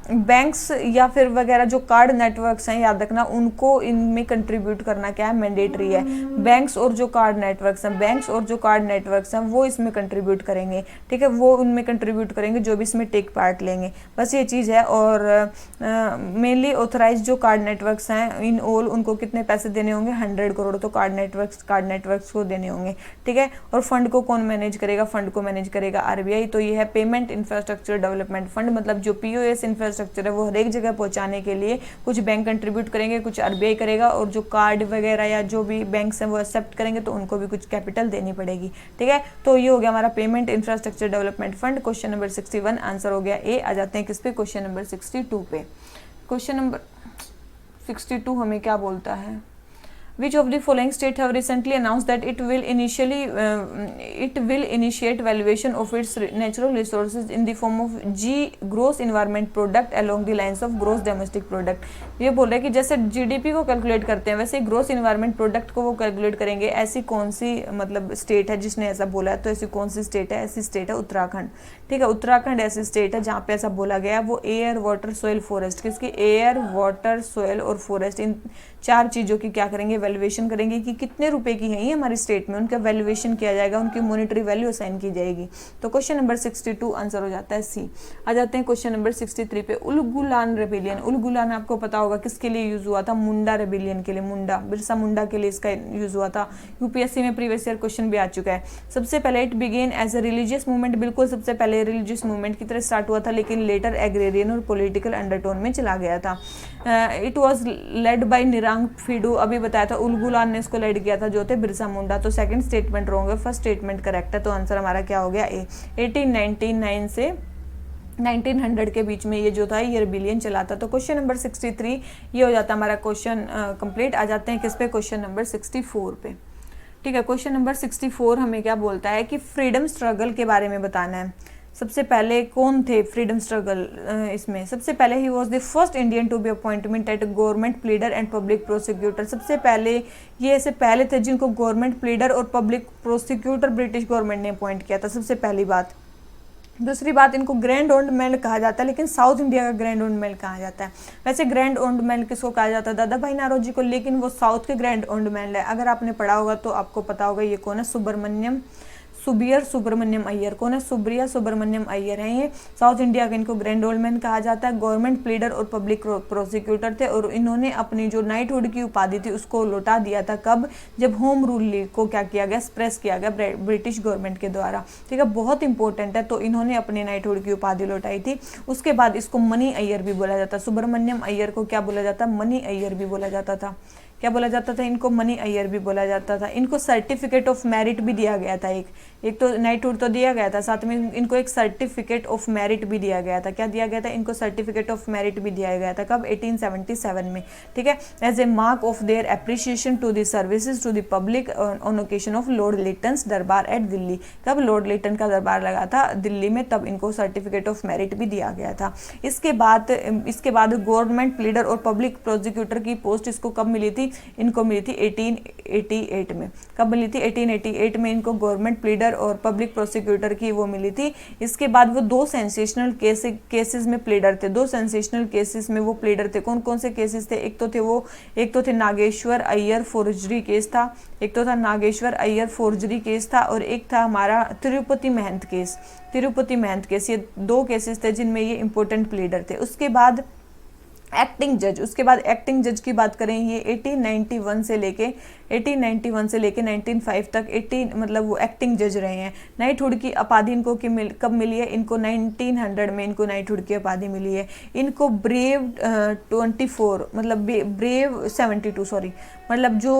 बैंक्स या फिर वगैरह जो कार्ड नेटवर्क्स हैं, याद रखना उनको इनमें कंट्रीब्यूट करना क्या है? मैंडेटरी है। बैंक्स और जो कार्ड नेटवर्क्स हैं, बैंक्स और जो कार्ड नेटवर्क्स हैं वो इसमें कंट्रीब्यूट करेंगे। ठीक है, वो उनमें कंट्रीब्यूट करेंगे जो भी इसमें टेक पार्ट लेंगे, बस ये चीज़ है। और मेनली ऑथराइज जो कार्ड नेटवर्क्स हैं इन ऑल, उनको कितने पैसे देने होंगे? 100 करोड़ तो कार्ड नेटवर्क्स को देने होंगे। ठीक है, और फंड को कौन मैनेज करेगा? फंड को मैनेज करेगा आरबीआई। तो ये है पेमेंट इंफ्रास्ट्रक्चर डेवलपमेंट फंड, मतलब जो पीओएस इंफ्रास्ट्रक्चर है वो हर एक जगह पहुंचाने के लिए कुछ बैंक कंट्रीब्यूट करेंगे, कुछ आरबीआई करेगा, और जो कार्ड वगैरह या जो भी बैंक्स हैं वो एक्सेप्ट करेंगे तो उनको भी कुछ कैपिटल देनी पड़ेगी। ठीक है, तो ये हो गया हमारा payment infrastructure development fund. Question number 61 answer हो गया ए। आ जाते हैं किस पे? क्वेश्चन नंबर 62 पे। क्वेश्चन नंबर 62 हमें क्या बोलता है? Which of the following state have recently announced that it will initiate valuation of its natural resources in the form of G gross environment product along the lines of gross domestic product। ये बोल रहा है कि जैसे GDP को calculate करते हैं वैसे ग्रोस इन्वायरमेंट प्रोडक्ट को वो कैलकुलेट करेंगे। ऐसी कौन सी मतलब स्टेट है जिसने ऐसा बोला है? तो ऐसी कौन सी स्टेट है? ऐसी स्टेट है उत्तराखंड। ठीक है, उत्तराखंड ऐसी स्टेट है जहाँ पे ऐसा बोला गया है। वो एयर वाटर सोयल फॉरेस्ट, किसकी? एयर वाटर सोयल और फॉरेस्ट, इन 4 चीज़ों की क्या करेंगे? वैल्यूएशन करेंगे कि कितने रुपए की है ये हमारी स्टेट में, उनका वैल्यूएशन किया जाएगा, उनकी मॉनेटरी वैल्यू असाइन की जाएगी। तो क्वेश्चन नंबर 62 आंसर हो जाता है सी। आ जाते हैं क्वेश्चन नंबर 63 पे। उलगुलान रेबिलियन। उलगुलान आपको पता होगा किसके लिए यूज हुआ था? मुंडा रेबिलियन के लिए। मुंडा, बिरसा मुंडा के लिए इसका यूज हुआ था। यूपीएससी में प्रीवियस ईयर क्वेश्चन भी आ चुका है। सबसे पहले it began as a religious movement, बिल्कुल सबसे पहले रिलीजियस मूवमेंट की तरह स्टार्ट हुआ था, लेकिन लेटर एग्रेरियन और पॉलिटिकल अंडरटोन में चला गया था। इट वॉज लेड बाई निरांग फिडू, अभी बताया था उलगुलान ने इसको लेड किया था, जो थे बिरसा मुंडा। तो सेकंड स्टेटमेंट रॉन्ग है, फर्स्ट स्टेटमेंट करेक्ट है। तो आंसर हमारा क्या हो गया? ए। 1899 से 1900 के बीच में ये जो था ये रिबिलियन चला था। तो क्वेश्चन नंबर 63 ये हो जाता है हमारा क्वेश्चन कंप्लीट। आ जाते हैं किस पे? क्वेश्चन नंबर 64 पे। ठीक है, क्वेश्चन नंबर 64 हमें क्या बोलता है कि फ्रीडम स्ट्रगल के बारे में बताना है। सबसे पहले कौन थे फ्रीडम स्ट्रगल इसमें? सबसे पहले he was the first Indian to be appointment at government pleader and public prosecutor. सबसे पहले ये ऐसे पहले थे जिनको गवर्नमेंट प्लीडर और पब्लिक प्रोसिक्यूटर ब्रिटिश गवर्नमेंट ने अपॉइंट किया था, सबसे पहली बात। दूसरी बात, इनको ग्रैंड ओल्ड मैन कहा जाता है, लेकिन साउथ इंडिया का ग्रैंड ओल्ड मैन कहा जाता है। वैसे ग्रैंड ओल्ड मैन किसको कहा जाता है? दादा भाई नारोजी को, लेकिन वो साउथ के ग्रैंड ओल्ड मैन है। अगर आपने पढ़ा होगा तो आपको पता होगा ये कौन है? सुब्रमण्यम अय्यर। कौन है? सुब्रमण्यम अय्यर हैं ये। साउथ इंडिया का इनको ग्रैंड ओल्ड मैन कहा जाता है। गवर्नमेंट प्लीडर और पब्लिक प्रोसिक्यूटर थे, और इन्होंने अपनी जो नाइटहुड की उपाधि थी उसको लौटा दिया था। कब? जब होम रूल को क्या किया गया? सप्रेस किया गया ब्रिटिश गवर्नमेंट के द्वारा। ठीक है, बहुत इंपॉर्टेंट है। तो इन्होंने अपनी नाइटहुड की उपाधि लौटाई थी। उसके बाद इसको मनी अय्यर भी बोला जाता है। सुब्रमण्यम अय्यर को क्या बोला जाता? मनी अय्यर भी बोला जाता था। क्या बोला जाता था? इनको मनी अय्यर भी बोला जाता था। इनको सर्टिफिकेट ऑफ मेरिट भी दिया गया था। एक तो नाइटहुड तो दिया गया था, साथ में इनको एक सर्टिफिकेट ऑफ मेरिट भी दिया गया था। क्या दिया गया था? इनको सर्टिफिकेट ऑफ मेरिट भी दिया गया था। कब? 1877 में। ठीक है, as a mark of their appreciation to the services to the public on occasion of Lord Lytton's durbar at Delhi. कब? लॉर्ड लिटन का दरबार लगा था दिल्ली में, तब इनको सर्टिफिकेट ऑफ मेरिट भी दिया गया था। इसके बाद गवर्नमेंट प्लीडर और पब्लिक प्रोसिक्यूटर की पोस्ट इसको कब मिली थी? इनको मिली थी 1888 में। कब मिली थी? 1888 में इनको गवर्नमेंट प्लीडर और पब्लिक प्रोसिक्यूटर की वो मिली थी। इसके बाद वो 2 सेंसेशनल केसेस में प्लीडर थे। 2 सेंसेशनल केसेस में वो प्लीडर थे। कौन कौन से केसेस थे? एक तो थे नागेश्वर अय्यर फोर्जरी केस था, एक तो था नागेश्वर अय्यर फोर्जरी केस था, और एक था हमारा तिरुपति महंत केस। ये 2 केसेस थे जिनमें ये इंपॉर्टेंट प्लीडर थे। उसके बाद एक्टिंग जज की बात करें, ये 1891 से लेके 1891 से लेके 1905 तक 18 मतलब वो एक्टिंग जज रहे हैं। नाइटहुड की उपाधि इनको कब मिली है? इनको 1900 में इनको नाइटहुड की उपाधि मिली है। इनको ब्रेव 24 मतलब ब्रेव 72 सॉरी मतलब जो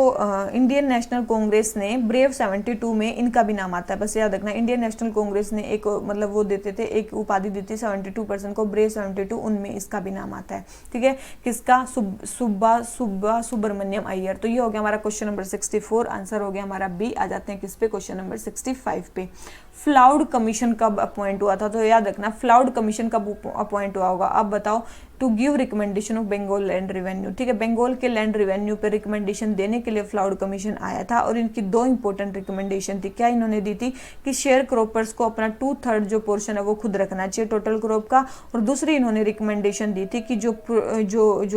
इंडियन नेशनल कांग्रेस ने ब्रेव 72 में इनका भी नाम आता है, बस याद रखना। इंडियन नेशनल कांग्रेस ने एक मतलब वो देते थे, एक उपाधि दी थी 72% को, ब्रेव 72, उनमें इसका भी नाम आता है। ठीक है, किसका? सुब्बा सुब्रमण्यम अय्यर। तो ये हो गया हमारा क्वेश्चन नंबर 64, आंसर हो गया हमारा बी। आ जाते हैं किस पे? क्वेश्चन नंबर 65 पे। फ्लाउड कमीशन कब अपॉइंट हुआ था? तो याद रखना फ्लाउड कमीशन कब अपॉइंट हुआ होगा? अब बताओ। To give recommendation of Bengal land revenue. ठीक है, बंगाल के लैंड रेवेन्यू पे रिकमेंडेशन देने के लिए फ्लाउड कमीशन आया था और इनकी 2 इंपॉर्टेंट रिकमेंडेशन थी। क्या इन्होंने दी थी? कि शेयर क्रॉपर्स को अपना 2/3 जो पोर्शन है वो खुद रखना चाहिए टोटल क्रॉप का, और दूसरी इन्होंने रिकमेंडेशन दी थी कि जो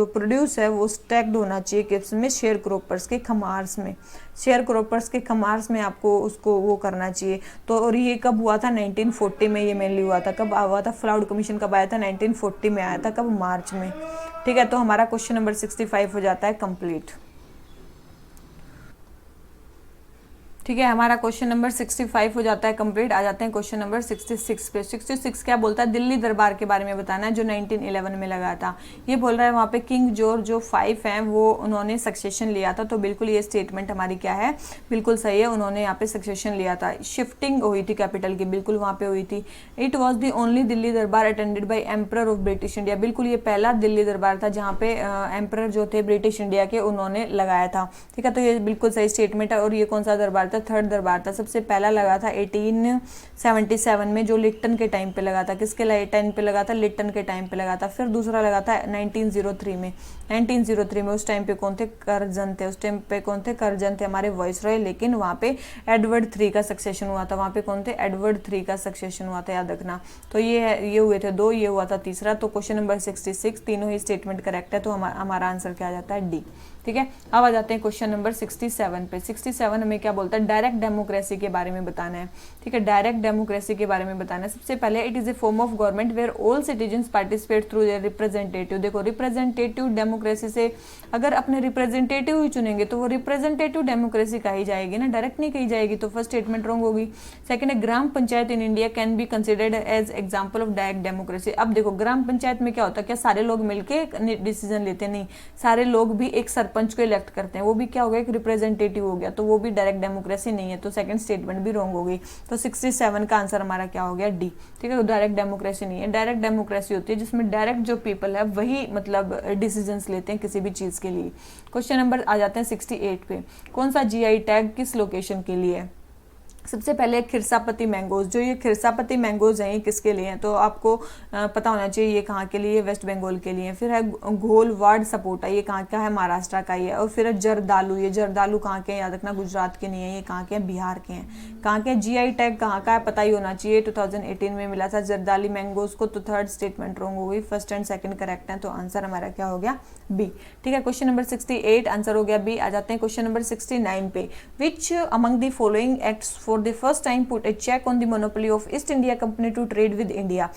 प्रोड्यूस है वो स्टैक्ड होना चाहिए किस में? शेयर क्रॉपर्स के खमार्स में। शेयर क्रॉपर्स के खमार्स में आपको उसको वो करना चाहिए। तो और ये कब हुआ था? 1940 में ये मेनली हुआ था। कब हुआ था? फ्लाउड कमीशन कब आया था? 1940 में आया था। कब? मार्च में। ठीक है, तो हमारा क्वेश्चन नंबर 65 हो जाता है कंप्लीट। ठीक है, हमारा क्वेश्चन नंबर 65 हो जाता है कंप्लीट। आ जाते हैं क्वेश्चन नंबर 66 पे। 66 क्या बोलता है? दिल्ली दरबार के बारे में बताना है जो 1911 में लगा था। ये बोल रहा है वहाँ पे किंग जॉर्ज जो 5 हैं वो उन्होंने सक्सेशन लिया था। तो बिल्कुल ये स्टेटमेंट हमारी क्या है? बिल्कुल सही है, उन्होंने यहाँ पे सक्सेशन लिया था। शिफ्टिंग हुई थी कैपिटल की, बिल्कुल वहाँ पे हुई थी। It was the only Delhi durbar attended by emperor of British India. बिल्कुल ये पहला दिल्ली दरबार था जहाँ पे एम्पर जो थे ब्रिटिश इंडिया के उन्होंने लगाया था। ठीक है, तो ये बिल्कुल सही स्टेटमेंट है। और ये कौन सा दरबार था? 3rd दरबार था। सबसे पहला लगा था 1877 में जो लिट्टन के टाइम पे लगा था। किसके टाइम पे लगा था? लिट्टन के टाइम पे लगा था। फिर दूसरा लगा था 1903 में। 1903 में उस टाइम पे कौन थे? कर्जन थे। उस टाइम पे कौन थे? कर्जन थे हमारे वाइसरॉय। लेकिन वहाँ पे एडवर्ड 3 का सक्सेशन हुआ था। वहाँ पे कौन थे? एडवर्ड 3 का सक्सेशन हुआ था, याद रखना। तो ये हुए थे 2, ये हुआ था तीसरा। तो क्वेश्चन नंबर 66 तीनों ही स्टेटमेंट करेक्ट है। तो हमारा आंसर क्या आ जाता है? डी। ठीक है, अब आ जाते हैं क्वेश्चन नंबर 67 पे। 67 हमें क्या बोलता है? डायरेक्ट डेमोक्रेसी के बारे में बताना है। ठीक है, डायरेक्ट डेमोक्रेसी के बारे में बताना है। सबसे पहले it is a form of government where all citizens participate through their representative. देखो, रिप्रेजेंटेटिव डेमोक्रेसी से अगर अपने रिप्रेजेंटेटिव ही चुनेंगे तो वो रिप्रेजेंटेटिव डेमोक्रेसी कही जाएगी ना, डायरेक्ट नहीं कही जाएगी। तो फर्स्ट स्टेटमेंट रॉन्ग होगी। सेकंड है gram panchayat in India can be considered as example of direct democracy. अब देखो, ग्राम पंचायत में क्या होता है? क्या सारे लोग मिलकर डिसीजन लेते? नहीं, सारे लोग भी एक सरपंच को इलेक्ट करते हैं। वो भी क्या हो गया? एक रिप्रेजेंटेटिव हो गया। तो वो भी डायरेक्ट डेमोक्रेसी नहीं है। तो सेकंड स्टेटमेंट भी रॉन्ग हो गई। तो 67 का आंसर हमारा क्या हो गया? डी। ठीक है, डायरेक्ट डेमोक्रेसी नहीं है। डायरेक्ट डेमोक्रेसी होती है जिसमें डायरेक्ट जो पीपल है वही मतलब डिसीजंस लेते हैं किसी भी चीज के लिए। क्वेश्चन नंबर आ जाते हैं 68 पे। कौन सा जीआई टैग किस लोकेशन के लिए है? सबसे पहले खिरसापति मैंगोज। जो ये खिरसापति मैंगोज हैं ये किसके लिए हैं? तो आपको पता होना चाहिए ये कहाँ के लिए? वेस्ट बंगाल के लिए। फिर है घोलवाड़ सपोटा, ये कहाँ का है? महाराष्ट्र का ही है। और फिर है जरदालू, ये जरदालू कहाँ के हैं? याद रखना, गुजरात के नहीं है, ये कहाँ के हैं? बिहार के हैं। कहाँ के? जीआई टैग कहाँ का है? पता ही होना चाहिए। 2018 में मिला था जरदाली मैंगोज को। तो थर्ड स्टेटमेंट रॉन्ग हो गई, फर्स्ट एंड सेकंड करेक्ट है। तो आंसर हमारा क्या हो गया? बी। ठीक है, क्वेश्चन नंबर 68 आंसर हो गया बी। आ जाते हैं क्वेश्चन नंबर 69 पे। Which among the following acts for the first time put a check on the monopoly of East India Company to trade with India?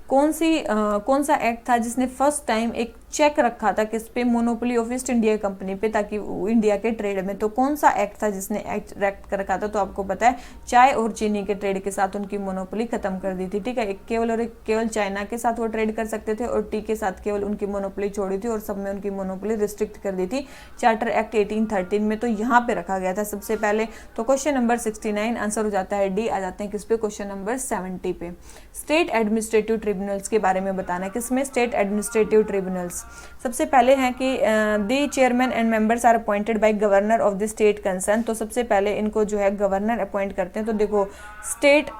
कौन सा एक्ट था जिसने फर्स्ट टाइम एक चेक रखा था किस पे? Monopoly of east India company पे, ताकि इंडिया के ट्रेड में। तो कौन सा एक्ट था जिसने एक्ट कर रखा था? तो आपको पता है, चाय और चीनी के ट्रेड के साथ उनकी मोनोपोली खत्म कर दी थी। ठीक है, केवल चाइना के साथ वो ट्रेड कर सकते थे और टी के साथ केवल उनकी मोनोपोली छोड़ी थी और सब में उनकी मोनोपोली रिस्ट्रिक्ट कर दी थी चार्टर एक्ट 1813 में। तो यहाँ पे रखा गया था सबसे पहले। तो क्वेश्चन नंबर 69 आंसर हो जाता है डी। आ जाते हैं किस पे? क्वेश्चन नंबर 70 पे। स्टेट एडमिनिस्ट्रेटिव ट्रिब्यूनल्स के बारे में बताना है। किसमें? State administrative tribunals. सबसे पहले है कि the chairman and members are appointed by governor of the state concern. तो सबसे पहले इनको जो है गवर्नर अपॉइंट करते हैं। तो देखो स्टेट,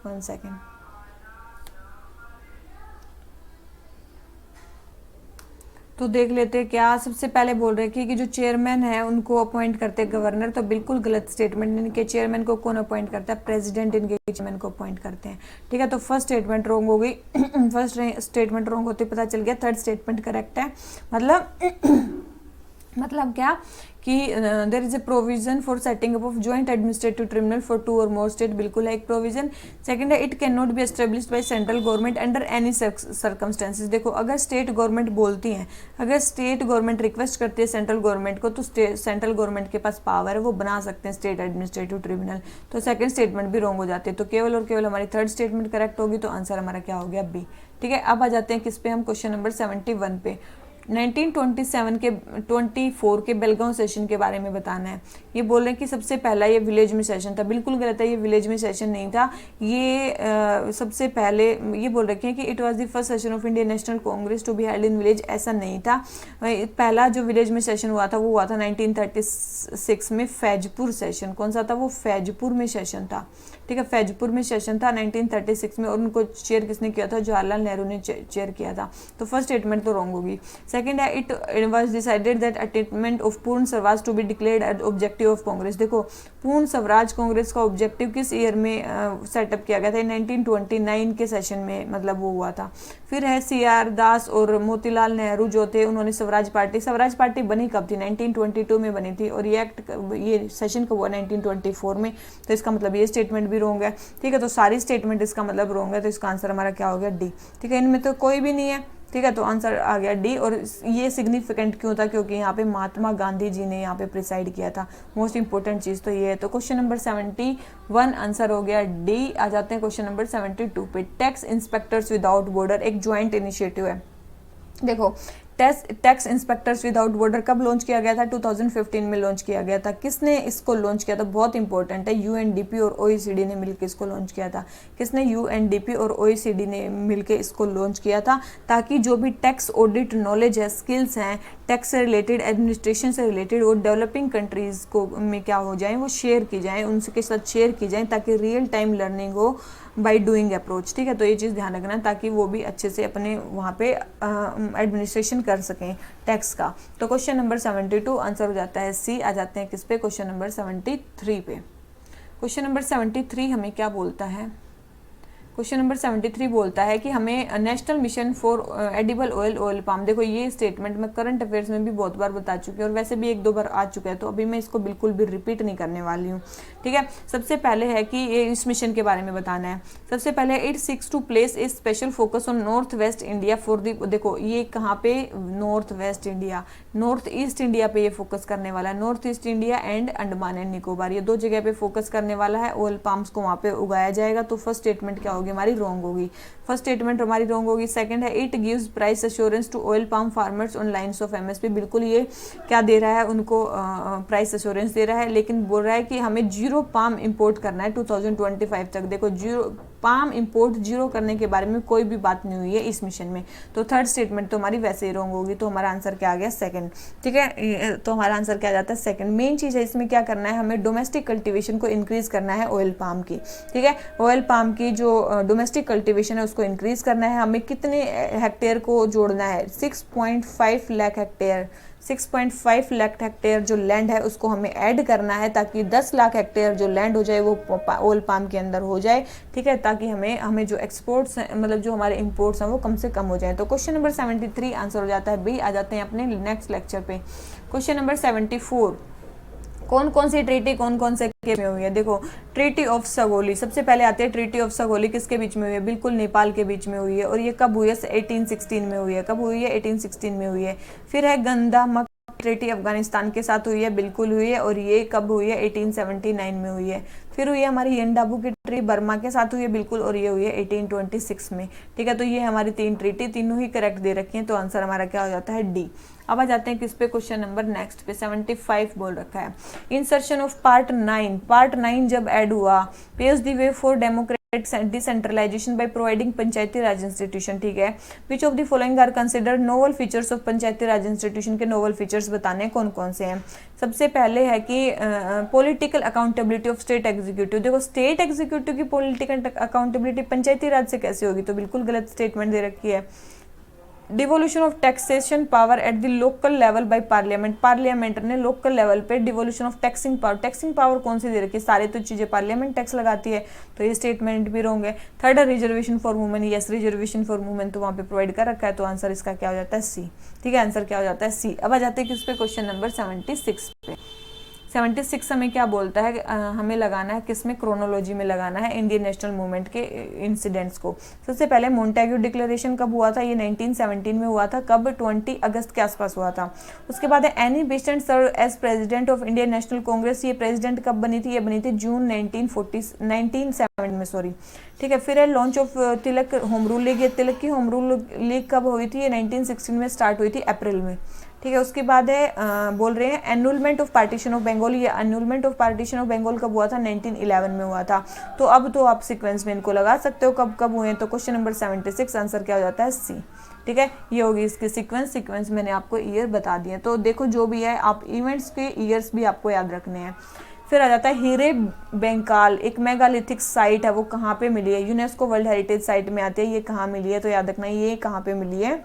1 सेकेंड, तो देख लेते हैं क्या सबसे पहले बोल रहे हैं कि जो चेयरमैन है उनको अपॉइंट करते हैं गवर्नर। तो बिल्कुल गलत स्टेटमेंट। इनके चेयरमैन को कौन अपॉइंट करता है? प्रेसिडेंट इनके चेयरमैन को अपॉइंट करते हैं। ठीक है, तो फर्स्ट स्टेटमेंट रॉन्ग हो गई। फर्स्ट स्टेटमेंट रॉन्ग होते पता चल गया, थर्ड स्टेटमेंट करेक्ट है। मतलब क्या कि there is a provision for setting up of joint administrative tribunal for 2 और मोर स्टेट, बिल्कुल है एक प्रोविजन। सेकंड है, it can not be established by central government under any circumstances. देखो अगर स्टेट गवर्नमेंट बोलती हैं, अगर स्टेट गवर्नमेंट रिक्वेस्ट करती है सेंट्रल गवर्नमेंट को, तो सेंट्रल गवर्नमेंट के पास पावर है, वो बना सकते हैं स्टेट एडमिनिस्ट्रेटिव ट्रिब्यूनल। तो सेकंड स्टेटमेंट भी रॉन्ग हो जाती है, तो केवल और केवल हमारी थर्ड स्टेटमेंट करेक्ट होगी। तो आंसर हमारा क्या हो गया, बी। ठीक है, अब आ जाते हैं किस पे हम, क्वेश्चन नंबर 71 पे। 1927 के 24 के बेलगांव सेशन के बारे में बताना है। ये बोल रहे हैं कि सबसे पहला ये विलेज में सेशन था, बिल्कुल गलत है, ये विलेज में सेशन नहीं था। ये सबसे पहले ये बोल रखे हैं कि it was the first session of Indian National Congress to be held in village, ऐसा नहीं था। पहला जो विलेज में सेशन हुआ था वो हुआ था 1936 में, फैजपुर सेशन। कौन सा था वो, फैजपुर में सेशन था। ठीक है, फैजपुर में सेशन था 1936 में, और उनको चेयर किसने किया था, जवाहरलाल नेहरू ने चेयर किया था। तो फर्स्ट स्टेटमेंट तो रॉन्ग होगी। सेकंड है, it was decided that attainment of Purna Swaraj to be declared as objective of Congress. देखो पूर्ण स्वराज कांग्रेस का ऑब्जेक्टिव किस ईयर में सेटअप किया गया था, 1929 के सेशन में, मतलब वो हुआ था। फिर है CR दास और मोतीलाल नेहरू जो थे, उन्होंने स्वराज पार्टी बनी कब थी, 1922 में बनी थी, और ये सेशन कब हुआ, 1924 में। तो इसका मतलब ये स्टेटमेंट भी रॉन्ग है। ठीक है, तो सारी स्टेटमेंट इसका मतलब रॉन्ग है, तो इसका आंसर हमारा क्या हो गया, डी। ठीक है, इनमें तो कोई भी नहीं है। ठीक है, तो आंसर आ गया डी। और ये सिग्निफिकेंट क्यों था, क्योंकि यहाँ पे महात्मा गांधी जी ने यहाँ पे प्रिसाइड किया था। मोस्ट इंपॉर्टेंट चीज़ तो ये है। तो क्वेश्चन नंबर 71 आंसर हो गया डी। आ जाते हैं क्वेश्चन नंबर 72 पे। टैक्स इंस्पेक्टर्स विदाउट बॉर्डर एक ज्वाइंट इनिशिएटिव है। देखो टैक्स इंस्पेक्टर्स विदाउट बॉर्डर कब लॉन्च किया गया था, 2015 में लॉन्च किया गया था। किसने इसको लॉन्च किया था, बहुत इंपॉर्टेंट है, UNDP और OECD ने मिलकर इसको लॉन्च किया था। किसने, UNDP और OECD ने मिलकर इसको लॉन्च किया था, ताकि जो भी टैक्स ऑडिट नॉलेज है, स्किल्स हैं, टैक्स से रिलेटेड, एडमिनिस्ट्रेशन से रिलेटेड, वो डेवलपिंग कंट्रीज़ को में क्या हो जाए, वो शेयर की जाए, उनके साथ शेयर की जाए, ताकि रियल टाइम लर्निंग हो बाई डूइंग अप्रोच। ठीक है, तो ये चीज़ ध्यान रखना, ताकि वो भी अच्छे से अपने वहाँ पे एडमिनिस्ट्रेशन कर सकें टैक्स का। तो क्वेश्चन नंबर 72 आंसर हो जाता है सी। आ जाते हैं किस पे, क्वेश्चन नंबर 73 पे। क्वेश्चन नंबर 73 हमें क्या बोलता है, क्वेश्चन नंबर 73 बोलता है कि हमें national mission for edible oil palm. देखो ये स्टेटमेंट मैं करंट अफेयर्स में भी बहुत बार बता चुकी हूँ, और वैसे भी 1-2 बार आ चुका है, तो अभी मैं इसको बिल्कुल भी रिपीट नहीं करने वाली हूँ। ठीक है, सबसे पहले है कि ये इस मिशन के बारे में बताना है। सबसे पहले it seeks to place a special focus on north west India for the, देखो ये कहाँ पे, north west India, north east India पे ये फोकस करने वाला है। North east India and Andaman and Nicobar, ये 2 जगह पे फोकस करने वाला है। ऑयल पाम्स को वहाँ पे उगाया जाएगा। तो फर्स्ट स्टेटमेंट क्या होगी हमारी, रॉन्ग होगी। फर्स्ट स्टेटमेंट हमारी रॉन्ग होगी। सेकंड है, it gives price assurance to oil palm farmers on lines of MSP। बिल्कुल ये क्या दे रहा है, उनको प्राइस एश्योरेंस दे रहा है, लेकिन बोल रहा है कि हमें जीरो पाम इंपोर्ट करना है 2025 तक। देखो जीरो पाम इंपोर्ट जीरो करने के बारे में कोई भी बात नहीं हुई है इस मिशन में। तो थर्ड स्टेटमेंट तो हमारी वैसे ही रॉन्ग होगी। तो हमारा आंसर क्या आ गया, सेकंड। ठीक है, तो हमारा आंसर क्या आ जाता है, सेकंड। मेन चीज़ है इसमें क्या करना है, हमें डोमेस्टिक कल्टीवेशन को इंक्रीज करना है ऑयल पाम की। ठीक है, ऑयल पाम की जो डोमेस्टिक कल्टीवेशन है उसको इंक्रीज करना है। हमें कितने हेक्टेयर को जोड़ना है, 6.5 लाख हेक्टेयर। 6.5 लाख हेक्टेयर जो लैंड है उसको हमें ऐड करना है, ताकि 10 लाख हेक्टेयर जो लैंड हो जाए वो ऑयल पाम के अंदर हो जाए। ठीक है, ताकि हमें जो एक्सपोर्ट्स मतलब जो हमारे इंपोर्ट्स हैं वो कम से कम हो जाए। तो क्वेश्चन नंबर 73 आंसर हो जाता है बी। आ जाते हैं अपने नेक्स्ट लेक्चर पे। क्वेश्चन नंबर 74, कौन कौन सी ट्रीटी कौन कौन से में हुई है। देखो ट्रीटी ऑफ सगोली सबसे पहले आती है। ट्रीटी ऑफ सगोली किसके बीच में हुई है, बिल्कुल नेपाल के बीच में हुई है। और ये कब हुई है, 1816 में हुई है। कब हुई है, 1816 में हुई है। फिर है गंदामक ट्रीटी अफगानिस्तान के साथ हुई है, बिल्कुल हुई है। और ये कब हुई है, 1879 में हुई है। फिर हुई है हमारी येंडाबू की ट्रीटी बर्मा के साथ हुई है, बिल्कुल। और ये हुई है 1826 में। ठीक है, तो ये हमारी 3 ट्रीटी, तीनों ही करेक्ट दे रखी हैं। तो आंसर हमारा क्या हो जाता है, डी। अब आ जाते हैं किस पे, क्वेश्चन नंबर नेक्स्ट पे 75 बोल रखा है। इंसर्शन ऑफ पार्ट 9, पार्ट 9 जब ऐड हुआ, paves the way for democratic decentralisation by providing panchayati Raj institution. ठीक है, which of the following are considered novel features of panchayati Raj institution के नोवल फीचर्स बताने कौन कौन से हैं। सबसे पहले है कि political accountability of state executive. देखो स्टेट एग्जीक्यूटिव की पॉलिटिकल अकाउंटेबिलिटी पंचायती राज से कैसे होगी, तो बिल्कुल गलत स्टेटमेंट दे रखी है। Devolution of taxation power at the local level by parliament, parliament ने लोकल लेवल पे डिवोल्यूशन ऑफ टैक्सिंग पावर कौन सी दे रखी है, सारी तो चीजें पार्लियामेंट टैक्स लगाती है, तो ये स्टेटमेंट भी रॉन्ग है। थर्ड है reservation for women, yes reservation for women तो वहाँ पे प्रोवाइड कर रखा है, तो आंसर इसका क्या हो जाता है सी। ठीक है, आंसर क्या हो जाता है सी। अब आ जाते हैं किस पे, क्वेश्चन नंबर 76 पे। 76 हमें क्या बोलता है, हमें लगाना है किस में, क्रोनोलॉजी में लगाना है इंडियन नेशनल मूवमेंट के इंसिडेंट्स को। सबसे पहले मोंटेग्यू डिक्लेरेशन कब हुआ था, ये 1917 में हुआ था, कब 20 अगस्त के आसपास हुआ था। उसके बाद है Annie Besant served as president of Indian National Congress, ये प्रेसिडेंट कब बनी थी, ये बनी थी जून 1970 में, सॉरी। ठीक है, फिर है launch of Tilak home rule league, ये तिलक की होम रूल लीग कब हुई थी, ये 1916 में स्टार्ट हुई थी अप्रैल में। ठीक है, उसके बाद है बोल रहे हैं एनुलमेंट ऑफ पार्टीशन ऑफ बंगाल, ये एनुलमेंट ऑफ पार्टीशन ऑफ बंगाल कब हुआ था, 1911 में हुआ था। तो अब तो आप सीक्वेंस में इनको लगा सकते हो कब कब हुए हैं, तो क्वेश्चन नंबर 76 आंसर क्या हो जाता है सी। ठीक है, ये होगी इसकी सीक्वेंस मैंने आपको ईयर बता दिए। तो देखो जो भी है, आप इवेंट्स के ईयर्स भी आपको याद रखने हैं। फिर आ जाता है हीरे बेंकाल, एक मेगालिथिक साइट है, वो कहाँ पे मिली है, यूनेस्को वर्ल्ड हेरिटेज साइट में आती है, ये कहाँ मिली है, तो याद रखना ये कहाँ पे मिली है,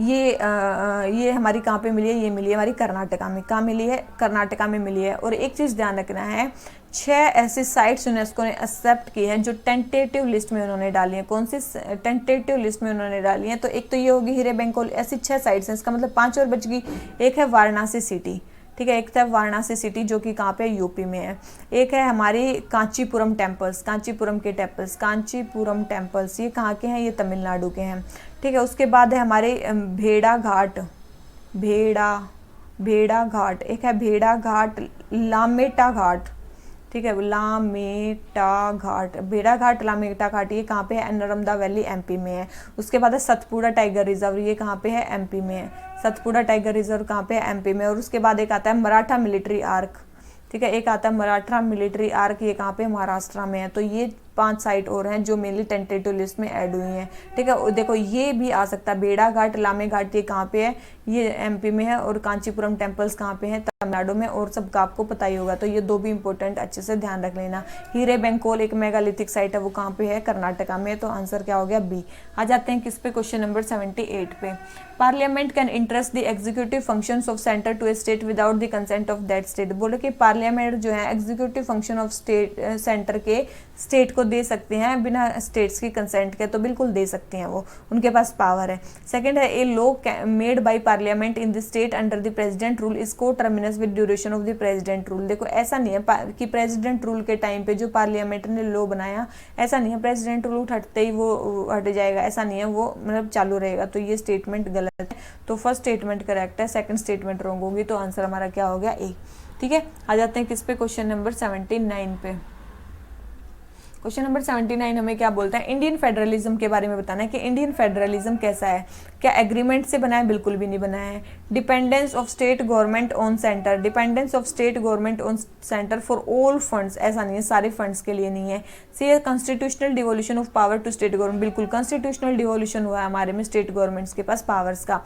ये हमारी कहाँ पे मिली है, ये मिली है हमारी कर्नाटका में। कहाँ मिली है, कर्नाटका में मिली है। और एक चीज़ ध्यान रखना है, 6 ऐसी साइट्स यूनेस्को ने एक्सेप्ट की हैं जो टेंटेटिव लिस्ट में उन्होंने डाली हैं। कौन सी टेंटेटिव लिस्ट में उन्होंने डाली हैं, तो एक तो ये होगी हीरे बेंकोल, ऐसी 6 साइट्स हैं, इसका मतलब 5 और बच गई। एक है वाराणसी सिटी, ठीक है, एक है वाराणसी सिटी जो कि कहाँ पे यूपी में है। एक है हमारी कांचीपुरम टेम्पल्स, कांचीपुरम के टेम्पल्स, कांचीपुरम टेम्पल्स ये कहाँ के हैं, ये तमिलनाडु के हैं। ठीक है, उसके बाद है हमारे भेड़ा घाट, भेड़ा घाट, एक है भेड़ा घाट, लामेटा घाट। ठीक है, लामेटा घाट, भेड़ा घाट, लामेटा घाट, ये कहाँ पे है, नर्मदा वैली एमपी में है। उसके बाद है सतपुड़ा टाइगर रिजर्व, ये कहाँ पे है, एमपी में है। सतपुड़ा टाइगर रिजर्व कहाँ पे है, एमपी में। और उसके बाद एक आता है मराठा मिलिट्री आर्क, ठीक है, एक आता है मराठा मिलिट्री आर्क, ये कहाँ पे, महाराष्ट्र में है। तो ये 5 साइट और हैं जो मेनली टेंटेटिव लिस्ट में ऐड हुई हैं। ठीक है, देखो ये भी आ सकता है, बेड़ा घाट, लामे घाट ये कहाँ पे है, ये एमपी में है। और कांचीपुरम टेम्पल्स कहाँ पे हैं, तमिलनाडु में। और सबका आपको पता ही होगा, तो ये 2 भी इंपॉर्टेंट अच्छे से ध्यान रख लेना। हीरे बेंकोल एक मेगालिथिक साइट है, वो कहाँ पे है, कर्नाटका में। तो आंसर क्या हो गया, बी। आ जाते हैं किस पे, क्वेश्चन नंबर 78 पे। Parliament can interest the executive functions of centre to a state without the consent of that state. बोले कि पार्लियामेंट जो है executive function of state centre के स्टेट को दे सकते हैं बिना स्टेट्स की कंसेंट के, तो बिल्कुल दे सकते हैं, वो उनके पास पावर है। सेकंड है a law made by parliament in the state under the president rule is coterminous with duration of the president rule. देखो ऐसा नहीं है कि प्रेसिडेंट रूल के टाइम पे जो पार्लियामेंट ने लॉ बनाया, ऐसा नहीं है प्रेसिडेंट रूल हटते ही वो हट जाएगा, ऐसा नहीं है, वो मतलब चालू रहेगा। तो ये स्टेटमेंट गलत है, तो फर्स्ट स्टेटमेंट करेक्ट है, सेकंड स्टेटमेंट रॉन्ग होगी। तो आंसर हमारा क्या हो गया, ए। ठीक है, आ जाते हैं किस पे, क्वेश्चन नंबर 79 पे। क्वेश्चन नंबर 79 हमें क्या बोलता है, इंडियन फेडरलिज्म के बारे में बताना है कि इंडियन फेडरलिज्म कैसा है। क्या एग्रीमेंट से बना है, बिल्कुल भी नहीं बना है। Dependence of state government on centre, dependence of state government on centre for all funds, ऐसा नहीं है, सारे फंड्स के लिए नहीं है। C constitutional devolution of power to state government, बिल्कुल कॉन्स्टिट्यूशनल डिवोल्यूशन हुआ है हमारे में स्टेट गवर्नमेंट्स के पास पावर्स का।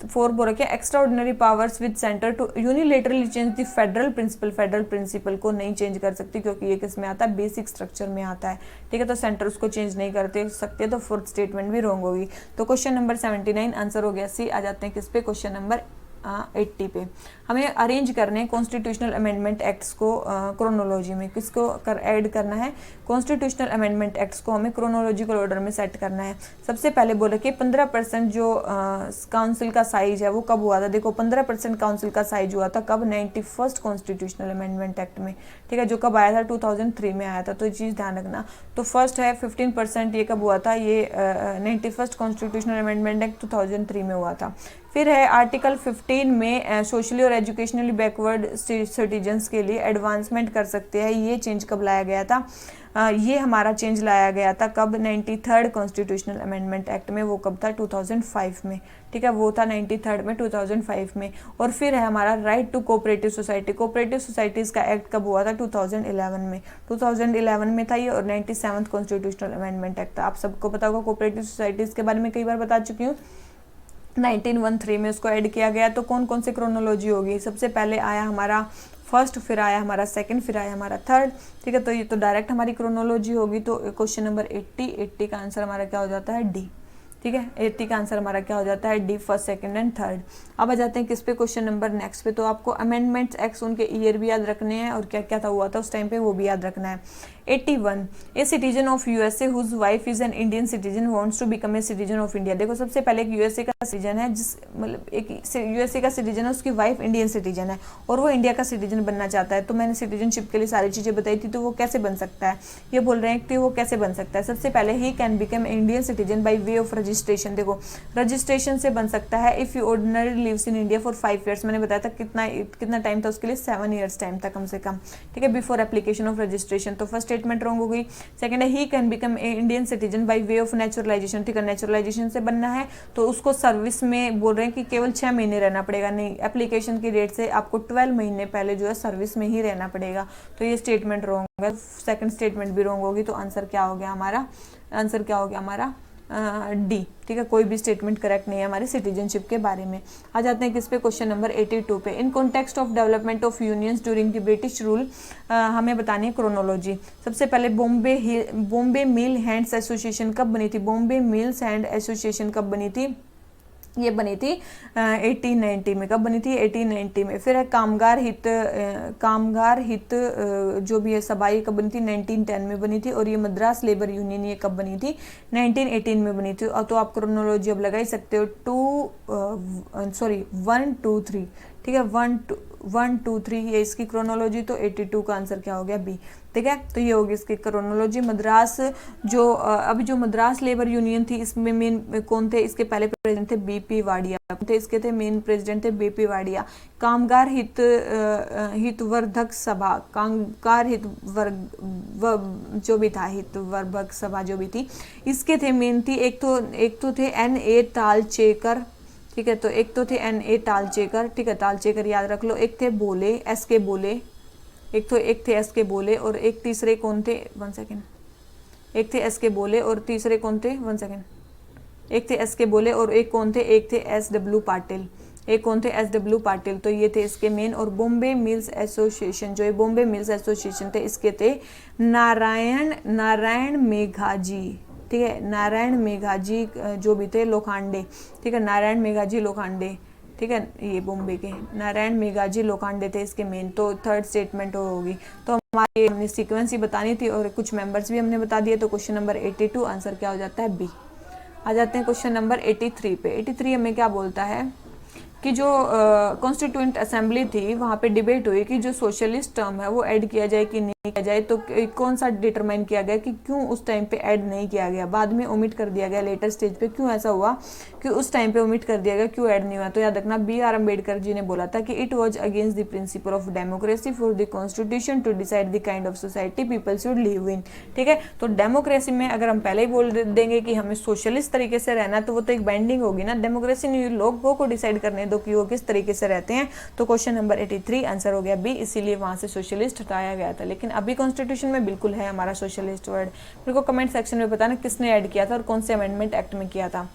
4 बोल रखे extraordinary powers with centre to unilaterally change the federal principle, federal principle को नहीं चेंज कर सकती क्योंकि ये किस में आता है, बेसिक स्ट्रक्चर में आता है। ठीक है, तो सेंटर उसको चेंज नहीं करते सकते, तो फोर्थ स्टेटमेंट भी रॉन्ग होगी। तो क्वेश्चन नंबर 79 आंसर हो गया सी। आ जाते हैं किस पे, क्वेश्चन नंबर 80 पे। हमें अरेंज करने हैं कॉन्स्टिट्यूशनल अमेंडमेंट एक्ट्स को क्रोनोलॉजी में, किसको ऐड करना है, कॉन्स्टिट्यूशनल अमेंडमेंट एक्ट्स को हमें क्रोनोलॉजिकल ऑर्डर में सेट करना है। सबसे पहले बोले कि 15% जो काउंसिल का साइज है वो कब हुआ था। देखो 15% काउंसिल का साइज हुआ था कब, 91st कॉन्स्टिट्यूशनल अमेंडमेंट एक्ट में। ठीक है, जो कब आया था, 2003 में आया था, तो ये चीज़ ध्यान रखना। तो फर्स्ट है 15%, ये कब हुआ था, ये 91st कॉन्स्टिट्यूशनल अमेंडमेंट एक्ट 2003 में हुआ था। फिर है आर्टिकल 15 में सोशली और एजुकेशनली बैकवर्ड सिटीजन्स के लिए एडवांसमेंट कर सकते हैं, ये चेंज कब लाया गया था, ये हमारा चेंज लाया गया था कब, 93rd कॉन्स्टिट्यूशनल अमेंडमेंट एक्ट में। वो कब था, 2005 में। ठीक है, वो था 93rd में, 2005 में। और फिर है हमारा right to cooperative society, cooperative societies का एक्ट कब हुआ था, 2011 में। 2011 में था ये, और 97th कॉन्स्टिट्यूशनल अमेंडमेंट एक्ट था। आप सबको पता होगा, कोऑपरेटिव सोसाइटीज़ के बारे में कई बार बता चुकी हूँ। 1913 में उसको ऐड किया गया। तो कौन कौन सी क्रोनोलॉजी होगी, सबसे पहले आया हमारा फर्स्ट, फिर आया हमारा सेकंड, फिर आया हमारा थर्ड। ठीक है, तो ये तो डायरेक्ट हमारी क्रोनोलॉजी होगी। तो क्वेश्चन नंबर 80 का आंसर हमारा क्या हो जाता है, डी। ठीक है। 80 का आंसर हमारा क्या हो जाता है, D, first, second and third. अब आ जाते हैं किस पे, क्वेश्चन नंबर नेक्स्ट पे। तो आपको अमेंडमेंट्स एक्ट उनके ईयर भी याद रखने हैं और क्या क्या था हुआ था उस टाइम पे वो भी याद रखना है। 81, a citizen of USA whose wife is an Indian citizen wants to become a citizen of India. देखो सबसे पहले एक यूएसए का सिटीजन है, जिस मतलब एक यूएसए का सिटीजन है, उसकी वाइफ इंडियन सिटीजन है और वो इंडिया का सिटीजन बनना चाहता है। तो मैंने सिटीजनशिप के लिए सारी चीजें बताई थी, तो वो कैसे बन सकता है, ये बोल रहे हैं कि वो कैसे बन सकता है। सबसे पहले he can become Indian citizen by way of registration. देखो रजिस्ट्रेशन से बन सकता है if you ordinary lives in India for 5 years. मैंने बताया था कितना टाइम था उसके लिए, 7 ईयर्स टाइम था कम से कम, ठीक है, बिफोर एप्लीकेशन ऑफ रजिस्ट्रेशन। तो फर्स्ट स्टेटमेंट रॉन्ग हो गई। सेकंड है he can become a Indian citizen by way of naturalisation. ठीक है, नेचुरलाइजेशन से बनना है तो उसको सर्विस में बोल रहे हैं कि केवल 6 महीने रहना पड़ेगा, नहीं, एप्लीकेशन की डेट से आपको 12 महीने पहले जो है सर्विस में ही रहना पड़ेगा। तो ये स्टेटमेंट रॉन्ग है। सेकंड स्टेटमेंट भी रॉन्ग होगी। तो आंसर क्या हो गया हमारा, आंसर क्या हो गया हमारा, डी। ठीक है, कोई भी स्टेटमेंट करेक्ट नहीं है हमारी सिटीजनशिप के बारे में। आ जाते हैं किस पे, क्वेश्चन नंबर 82 पे। In context of development of unions during the British rule, हमें बतानी है क्रोनोलॉजी। सबसे पहले बॉम्बे मिल हैंड्स एसोसिएशन कब बनी थी, बॉम्बे मिल्स हैंड एसोसिएशन कब बनी थी, ये बनी थी 1890 में। कब बनी थी, 1890 में। फिर है कामगार हित जो भी है सभा, ये कब बनी थी, 1910 में बनी थी। और ये मद्रास लेबर यूनियन ये कब बनी थी, 1918 में बनी थी। और तो आप क्रोनोलॉजी अब लगा ही सकते हो, 1 2 3, ठीक है, 1 2 3 ये इसकी क्रोनोलॉजी। तो 82 का आंसर क्या हो गया, बी। ठीक है, तो ये होगी इसकी क्रोनोलॉजी। मद्रास जो अभी जो मद्रास लेबर यूनियन थी, इसमें मेन कौन थे, इसके पहले प्रेसिडेंट थे बीपी वाडिया थे, इसके थे मेन प्रेसिडेंट थे बीपी वाडिया। कामगार हितवर्धक सभा, कामगार हितवर्ग जो भी था, हितवर्धक सभा जो भी थी, इसके थे मेन थी, एक तो थे NA तालचेकर। ठीक है, तो एक तो थे NA तालचेकर, ठीक है, तालचेकर याद रख लो। एक थे बोले, SK बोले, एक थे SK बोले और एक तीसरे कौन थे, 1 सेकेंड, एक थे SK बोले और तीसरे कौन थे, 1 सेकेंड, एक थे SK बोले और एक कौन थे, एक थे SW पाटिल, एक कौन थे, SW पाटिल। तो ये थे इसके मेन। और बॉम्बे मिल्स एसोसिएशन, जो ये बॉम्बे मिल्स एसोसिएशन थे, इसके थे नारायण मेघाजी। ठीक है, नारायण मेघाजी जो भी थे लोखंडे। ठीक है, नारायण मेघाजी लोखंडे। ठीक है, ये बॉम्बे के नारायण मेघाजी लोखंडे थे इसके मेन। तो थर्ड स्टेटमेंट होगी। तो हमारी हमने सीक्वेंस ही बतानी थी और कुछ मेंबर्स भी हमने बता दिए। तो क्वेश्चन नंबर 82 आंसर क्या हो जाता है, बी। आ जाते हैं क्वेश्चन नंबर 83 पे। 83 हमें क्या बोलता है कि जो कॉन्स्टिट्यूएंट असेंबली थी वहाँ पे डिबेट हुई कि जो सोशलिस्ट टर्म है वो ऐड किया जाए कि नहीं किया जाए। तो कौन सा डिटरमाइन किया गया कि क्यों उस टाइम पे ऐड नहीं किया गया, बाद में ओमिट कर दिया गया लेटर स्टेज पे, क्यों ऐसा हुआ कि उस टाइम पे ओमिट कर दिया गया, क्यों ऐड नहीं हुआ। तो याद रखना, BR अम्बेडकर जी ने बोला था कि it was against the principle of democracy for the constitution to decide the kind of society people should live in. ठीक है, तो डेमोक्रेसी में अगर हम पहले ही बोल देंगे कि हमें सोशलिस्ट तरीके से रहना, तो वो तो एक बाइंडिंग होगी ना। डेमोक्रेसी ने लोगों को डिसाइड करने दो कि वो किस तरीके से रहते हैं। तो क्वेश्चन नंबर 83 आंसर हो गया बी, इसीलिए वहां से सोशलिस्ट हटाया गया था। लेकिन अभी कॉन्स्टिट्यूशन में बिल्कुल है हमारा सोशलिस्ट वर्ड। मेरे को कमेंट सेक्शन में बताना किसने ऐड किया था और कौन से अमेंडमेंट एक्ट में किया था।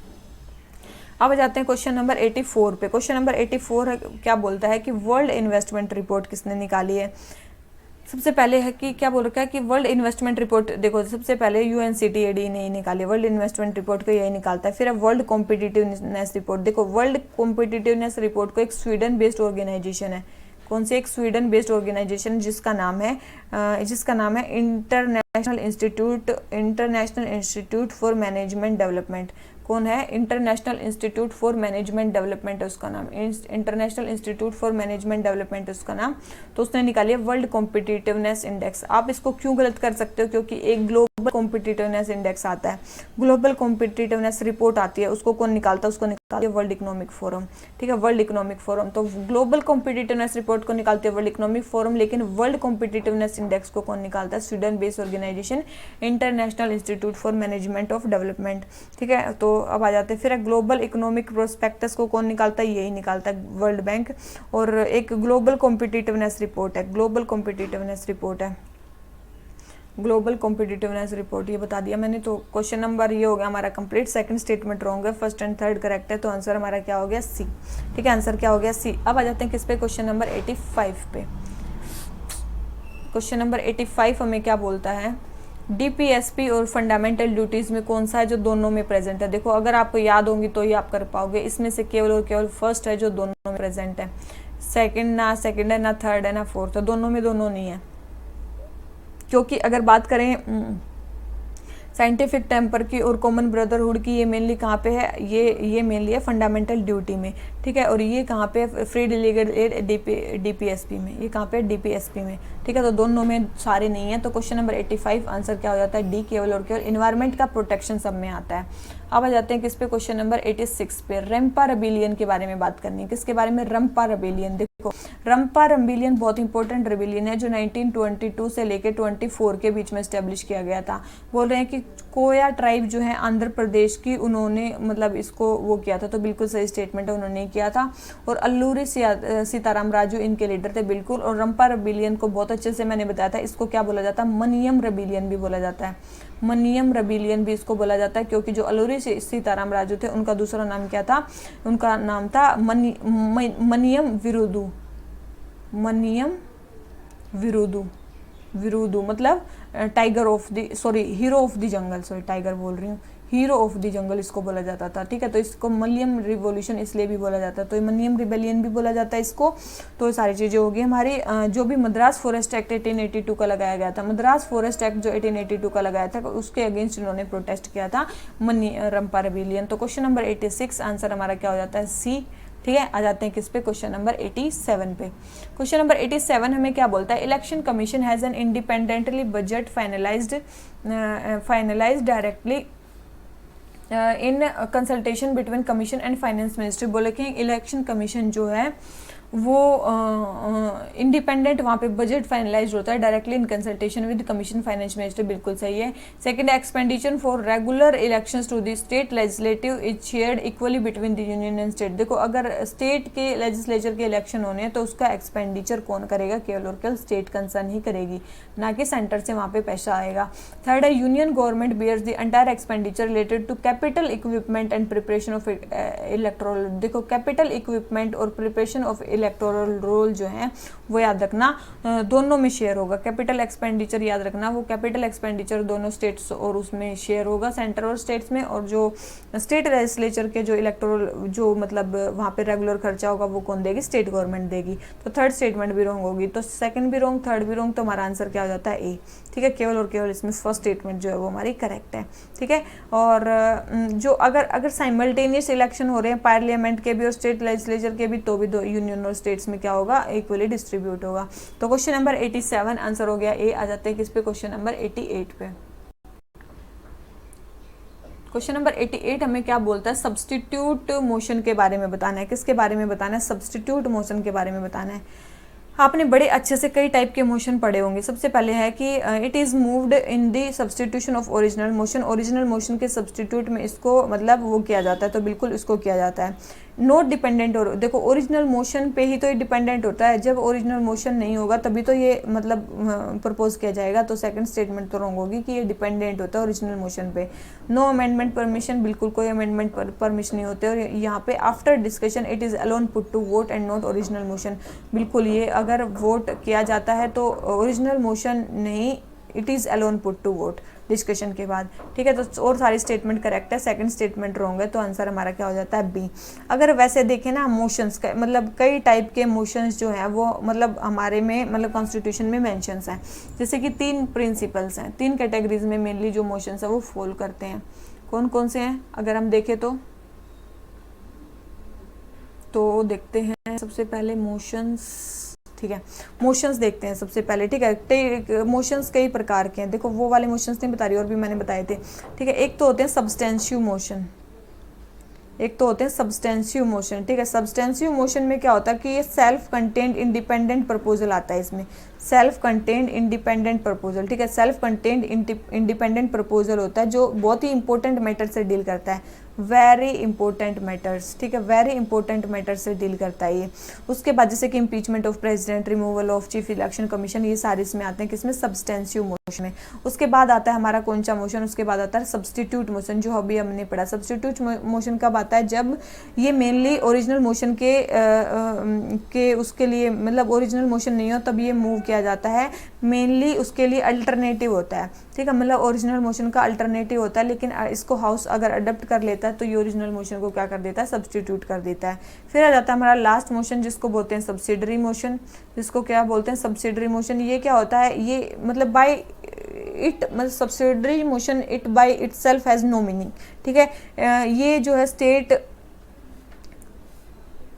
अब जाते हैं क्वेश्चन नंबर 84 पे। क्वेश्चन नंबर 84 क्या बोलता है कि वर्ल्ड इन्वेस्टमेंट रिपोर्ट किसने निकाली है। सबसे पहले है कि क्या बोल रखा है कि वर्ल्ड इन्वेस्टमेंट रिपोर्ट, देखो सबसे पहले UNCTAD ने निकाली वर्ल्ड इन्वेस्टमेंट रिपोर्ट को, यही निकालता है। फिर है वर्ल्ड कॉम्पिटिटिवनेस रिपोर्ट। देखो वर्ल्ड कॉम्पिटिटिवनेस रिपोर्ट को एक स्वीडन बेस्ड ऑर्गेनाइजेशन है, कौन से, एक स्वीडन बेस्ड ऑर्गेनाइजेशन जिसका नाम है international institute for management development. कौन है, international institute for management development है उसका नाम, international institute for management development है उसका नाम। तो उसने निकाली है वर्ल्ड कॉम्पिटिटिवनेस इंडेक्स। आप इसको क्यों गलत कर सकते हो, क्योंकि एक ग्लोबल कॉम्पिटिटिवनेस इंडेक्स आता है, ग्लोबल कॉम्पिटिटिवनेस रिपोर्ट आती है, उसको कौन निकालता है, उसको निकालती है वर्ल्ड इकोनॉमिक फोरम। ठीक है, वर्ल्ड इकोनॉमिक फोरम। तो ग्लोबल कॉम्पिटिटिवनेस रिपोर्ट को निकालती है वर्ल्ड इकोनॉमिक फोरम, लेकिन वर्ल्ड कॉम्पिटिटिवनेस इंडेक्स को कौन निकालता है, Sweden based organisation international institute for management of development. ठीक है, तो अब आ जाते हैं फिर ग्लोबल इकोनॉमिक प्रोस्पेक्टस को कौन निकालता है, यही निकालता है वर्ल्ड बैंक। और एक ग्लोबल कॉम्पिटिटिवनेस रिपोर्ट है, ग्लोबल कॉम्पिटिटिवनेस रिपोर्ट है, ग्लोबल कॉम्पिटिटिवनेस रिपोर्ट, ये बता दिया मैंने। तो क्वेश्चन नंबर ये हो गया हमारा कंप्लीट। सेकंड स्टेटमेंट रॉन्ग है, फर्स्ट एंड थर्ड करेक्ट है। तो आंसर हमारा क्या हो गया, सी। ठीक है, आंसर क्या हो गया, सी। अब आ जाते हैं किस पे, क्वेश्चन नंबर 85 पे। क्वेश्चन नंबर 85 हमें क्या बोलता है, डीपीएसपी और फंडामेंटल ड्यूटीज़ में कौन सा है जो दोनों में प्रेजेंट है? देखो अगर आपको याद होंगी तो ही आप कर पाओगे। इसमें से केवल और केवल फर्स्ट है जो दोनों में प्रेजेंट है। सेकंड है ना थर्ड है ना फोर्थ है, दोनों में दोनों नहीं है। क्योंकि अगर बात करें साइंटिफिक टेम्पर की और कॉमन ब्रदरहुड की, ये मेनली कहाँ पे है? ये मेनली है फंडामेंटल ड्यूटी में, ठीक है। और ये कहाँ पे है? फ्री डेलीगेटेड डीपीएसपी में। ये कहाँ पे है? डीपीएसपी में, ठीक है। तो दोनों में सारे नहीं है। तो क्वेश्चन नंबर 85 आंसर क्या हो जाता है? डी, केवल और केवल इन्वायरमेंट का प्रोटेक्शन सब में आता है। अब आ जाते हैं किस पे? क्वेश्चन नंबर 86 पे। रंपा रेबिलियन के बारे में बात करनी है। किसके बारे में? रंपा रेबिलियन। देखो रंपा रेबिलियन बहुत इंपॉर्टेंट रेबिलियन है जो 1922 से लेकर 24 के बीच में स्टैब्लिश किया गया था। बोल रहे हैं कि कोया ट्राइब जो है आंध्र प्रदेश की, उन्होंने मतलब इसको वो किया था। तो बिल्कुल सही स्टेटमेंट है, उन्होंने किया था। और अल्लूरी सीताराम राजू इनके लीडर थे, बिल्कुल। और रंपा रेबिलियन को बहुत अच्छे से मैंने बताया था, इसको क्या बोला जाता है? मनियम रेबिलियन भी बोला जाता है। मनियम रेबिलियन भी इसको बोला जाता है, क्योंकि जो अल्लूरी सीताराम राजू थे उनका दूसरा नाम क्या था? उनका नाम था मनियम विरुदु। मनियम विरुदु, विरुदु मतलब tiger of the, sorry hero of the jungle, sorry tiger बोल रही हूँ, हीरो ऑफ द जंगल इसको बोला जाता था, ठीक है। तो इसको मलयम रिवॉल्यूशन इसलिए भी बोला जाता है। तो मलयम रिबेलियन भी बोला जाता है इसको। तो ये सारी चीज़ें होगी हमारी। जो भी मद्रास फॉरेस्ट एक्ट 1882 का लगाया गया था, मद्रास फॉरेस्ट एक्ट जो 1882 का लगाया था, उसके अगेंस्ट इन्होंने प्रोटेस्ट किया था, रंपा रेबिलियन। तो क्वेश्चन नंबर 86 आंसर हमारा क्या हो जाता है? सी, ठीक है। आ जाते हैं किस पे? क्वेश्चन नंबर 87 पे। क्वेश्चन नंबर 87 हमें क्या बोलता है? Election commission has an independently budget finalised directly in consultation between commission and finance ministry. बोले कि इलेक्शन कमीशन जो है वो इंडिपेंडेंट वहाँ पे बजट फाइनलाइज होता है directly in consultation with commission finance minister, बिल्कुल सही है। Second, expenditure for regular elections to the state legislative is shared equally between the union and state. देखो अगर स्टेट के लेजिस्लेचर के इलेक्शन होने हैं तो उसका एक्सपेंडिचर कौन करेगा? केवल और केवल स्टेट कंसर्न ही करेगी, ना कि सेंटर से वहाँ पे पैसा आएगा। थर्ड है, union government bears the entire expenditure related to capital equipment and preparation of electoral. देखो कैपिटल इक्विपमेंट और प्रिपरेशन ऑफ इलेक्टोरल रोल जो है वो याद रखना दोनों में शेयर होगा। कैपिटल एक्सपेंडिचर याद रखना, वो कैपिटल एक्सपेंडिचर दोनों स्टेट्स और उसमें शेयर होगा, सेंटर और स्टेट्स में। और जो स्टेट लेजिस्लेचर के जो इलेक्टोरल जो मतलब वहाँ पे रेगुलर खर्चा होगा वो कौन देगी? स्टेट गवर्नमेंट देगी। तो थर्ड स्टेटमेंट भी रॉन्ग होगी। तो सेकंड भी रॉन्ग, थर्ड भी रॉन्ग, तो हमारा आंसर क्या हो जाता है? ए, ठीक है। केवल और केवल इसमें फर्स्ट स्टेटमेंट जो है वो हमारी करेक्ट है, ठीक है। और जो अगर साइमल्टेनियस इलेक्शन हो रहे हैं पार्लियामेंट के भी और स्टेट लेजिस्लेचर के भी, तो भी दो यूनियन और स्टेट्स में क्या होगा? इक्वली डिस्ट्रीब्यूट होगा। तो क्वेश्चन नंबर 87 आंसर हो गया ए। आ जाते हैं किस पे? क्वेश्चन नंबर 88 पे। क्वेश्चन नंबर 88 हमें क्या बोलता है? सब्स्टिट्यूट मोशन के बारे में बताना है। किसके बारे में बताना है? सब्स्टिट्यूट मोशन के बारे में बताना है। आपने बड़े अच्छे से कई टाइप के मोशन पढ़े होंगे। सबसे पहले है कि it is moved in the substitution of original motion. Original motion के सब्स्टिट्यूट में इसको मतलब वो किया जाता है, तो बिल्कुल इसको किया जाता है। नोट डिपेंडेंट, और देखो ओरिजिनल मोशन पे ही तो ये डिपेंडेंट होता है, जब ओरिजिनल मोशन नहीं होगा तभी तो ये मतलब प्रपोज किया जाएगा। तो सेकंड स्टेटमेंट तो रॉन्ग होगी कि ये डिपेंडेंट होता है ओरिजिनल मोशन पे। नो अमेंडमेंट परमिशन, बिल्कुल कोई अमेंडमेंट परमिशन नहीं होते। और यहाँ पे after discussion it is alone put to vote and not original motion, बिल्कुल ये अगर वोट किया जाता है तो ओरिजिनल मोशन नहीं, it is alone put to vote discussion के बाद, ठीक है। तो और सारी स्टेटमेंट करेक्ट है, सेकंड स्टेटमेंट रॉन्ग है। तो आंसर हमारा क्या हो जाता है? बी। अगर वैसे देखें ना मोशंस का मतलब कई टाइप के मोशंस जो हैं वो मतलब हमारे में मतलब कॉन्स्टिट्यूशन में मेंशंस हैं। जैसे कि 3 प्रिंसिपल्स हैं, 3 कैटेगरीज में मेनली जो मोशंस है वो फॉलो करते हैं। कौन कौन से हैं अगर हम देखें तो देखते हैं। सबसे पहले मोशंस, ठीक है, मोशंस देखते हैं सबसे पहले, ठीक है। मोशंस कई प्रकार के हैं, देखो वो वाले मोशंस नहीं बता रही और भी मैंने बताए थे, ठीक है। एक तो होते हैं सब्सटेंसिव मोशन, एक तो होते हैं सब्सटेंसिव मोशन, ठीक है। सब्सटेंसिव मोशन में क्या होता है कि ये सेल्फ कंटेंड इंडिपेंडेंट प्रपोजल आता है इसमें, सेल्फ कंटेंड इंडिपेंडेंट प्रपोजल, ठीक है। सेल्फ कंटेंड इंडिपेंडेंट प्रपोजल होता है जो बहुत ही इंपॉर्टेंट मैटर से डील करता है, वेरी इंपॉर्टेंट मैटर्स, ठीक है, वेरी इंपॉर्टेंट मैटर से डील करता है ये। उसके बाद जैसे कि impeachment of president, removal of chief election commission, ये सारे इसमें आते हैं किसमें? सब्सटेंसिव मोशन में। उसके बाद आता है हमारा कौन सा मोशन? उसके बाद आता है सब्स्टिट्यूट मोशन, जो अभी हमने पढ़ा। सब्स्टिट्यूट मोशन कब आता है? जब ये मेनली ओरिजिनल मोशन के उसके लिए मतलब ओरिजिनल मोशन नहीं हो तब ये मूव किया जाता है मेनली उसके लिए अल्टरनेटिव होता है, ठीक है, मतलब ओरिजिनल मोशन का अल्टरनेटिव होता है, लेकिन इसको हाउस अगर अडॉप्ट कर लेता है तो ये ओरिजिनल मोशन को क्या कर देता है, सब्सटीट्यूट कर देता है। फिर आ जाता है हमारा लास्ट मोशन जिसको बोलते हैं सब्सिडरी मोशन, जिसको क्या बोलते हैं, सब्सिडरी मोशन। ये क्या होता है, ये मतलब बाय इट, मतलब subsidiary motion it by itself has no meaning, ठीक है। ये जो है स्टेट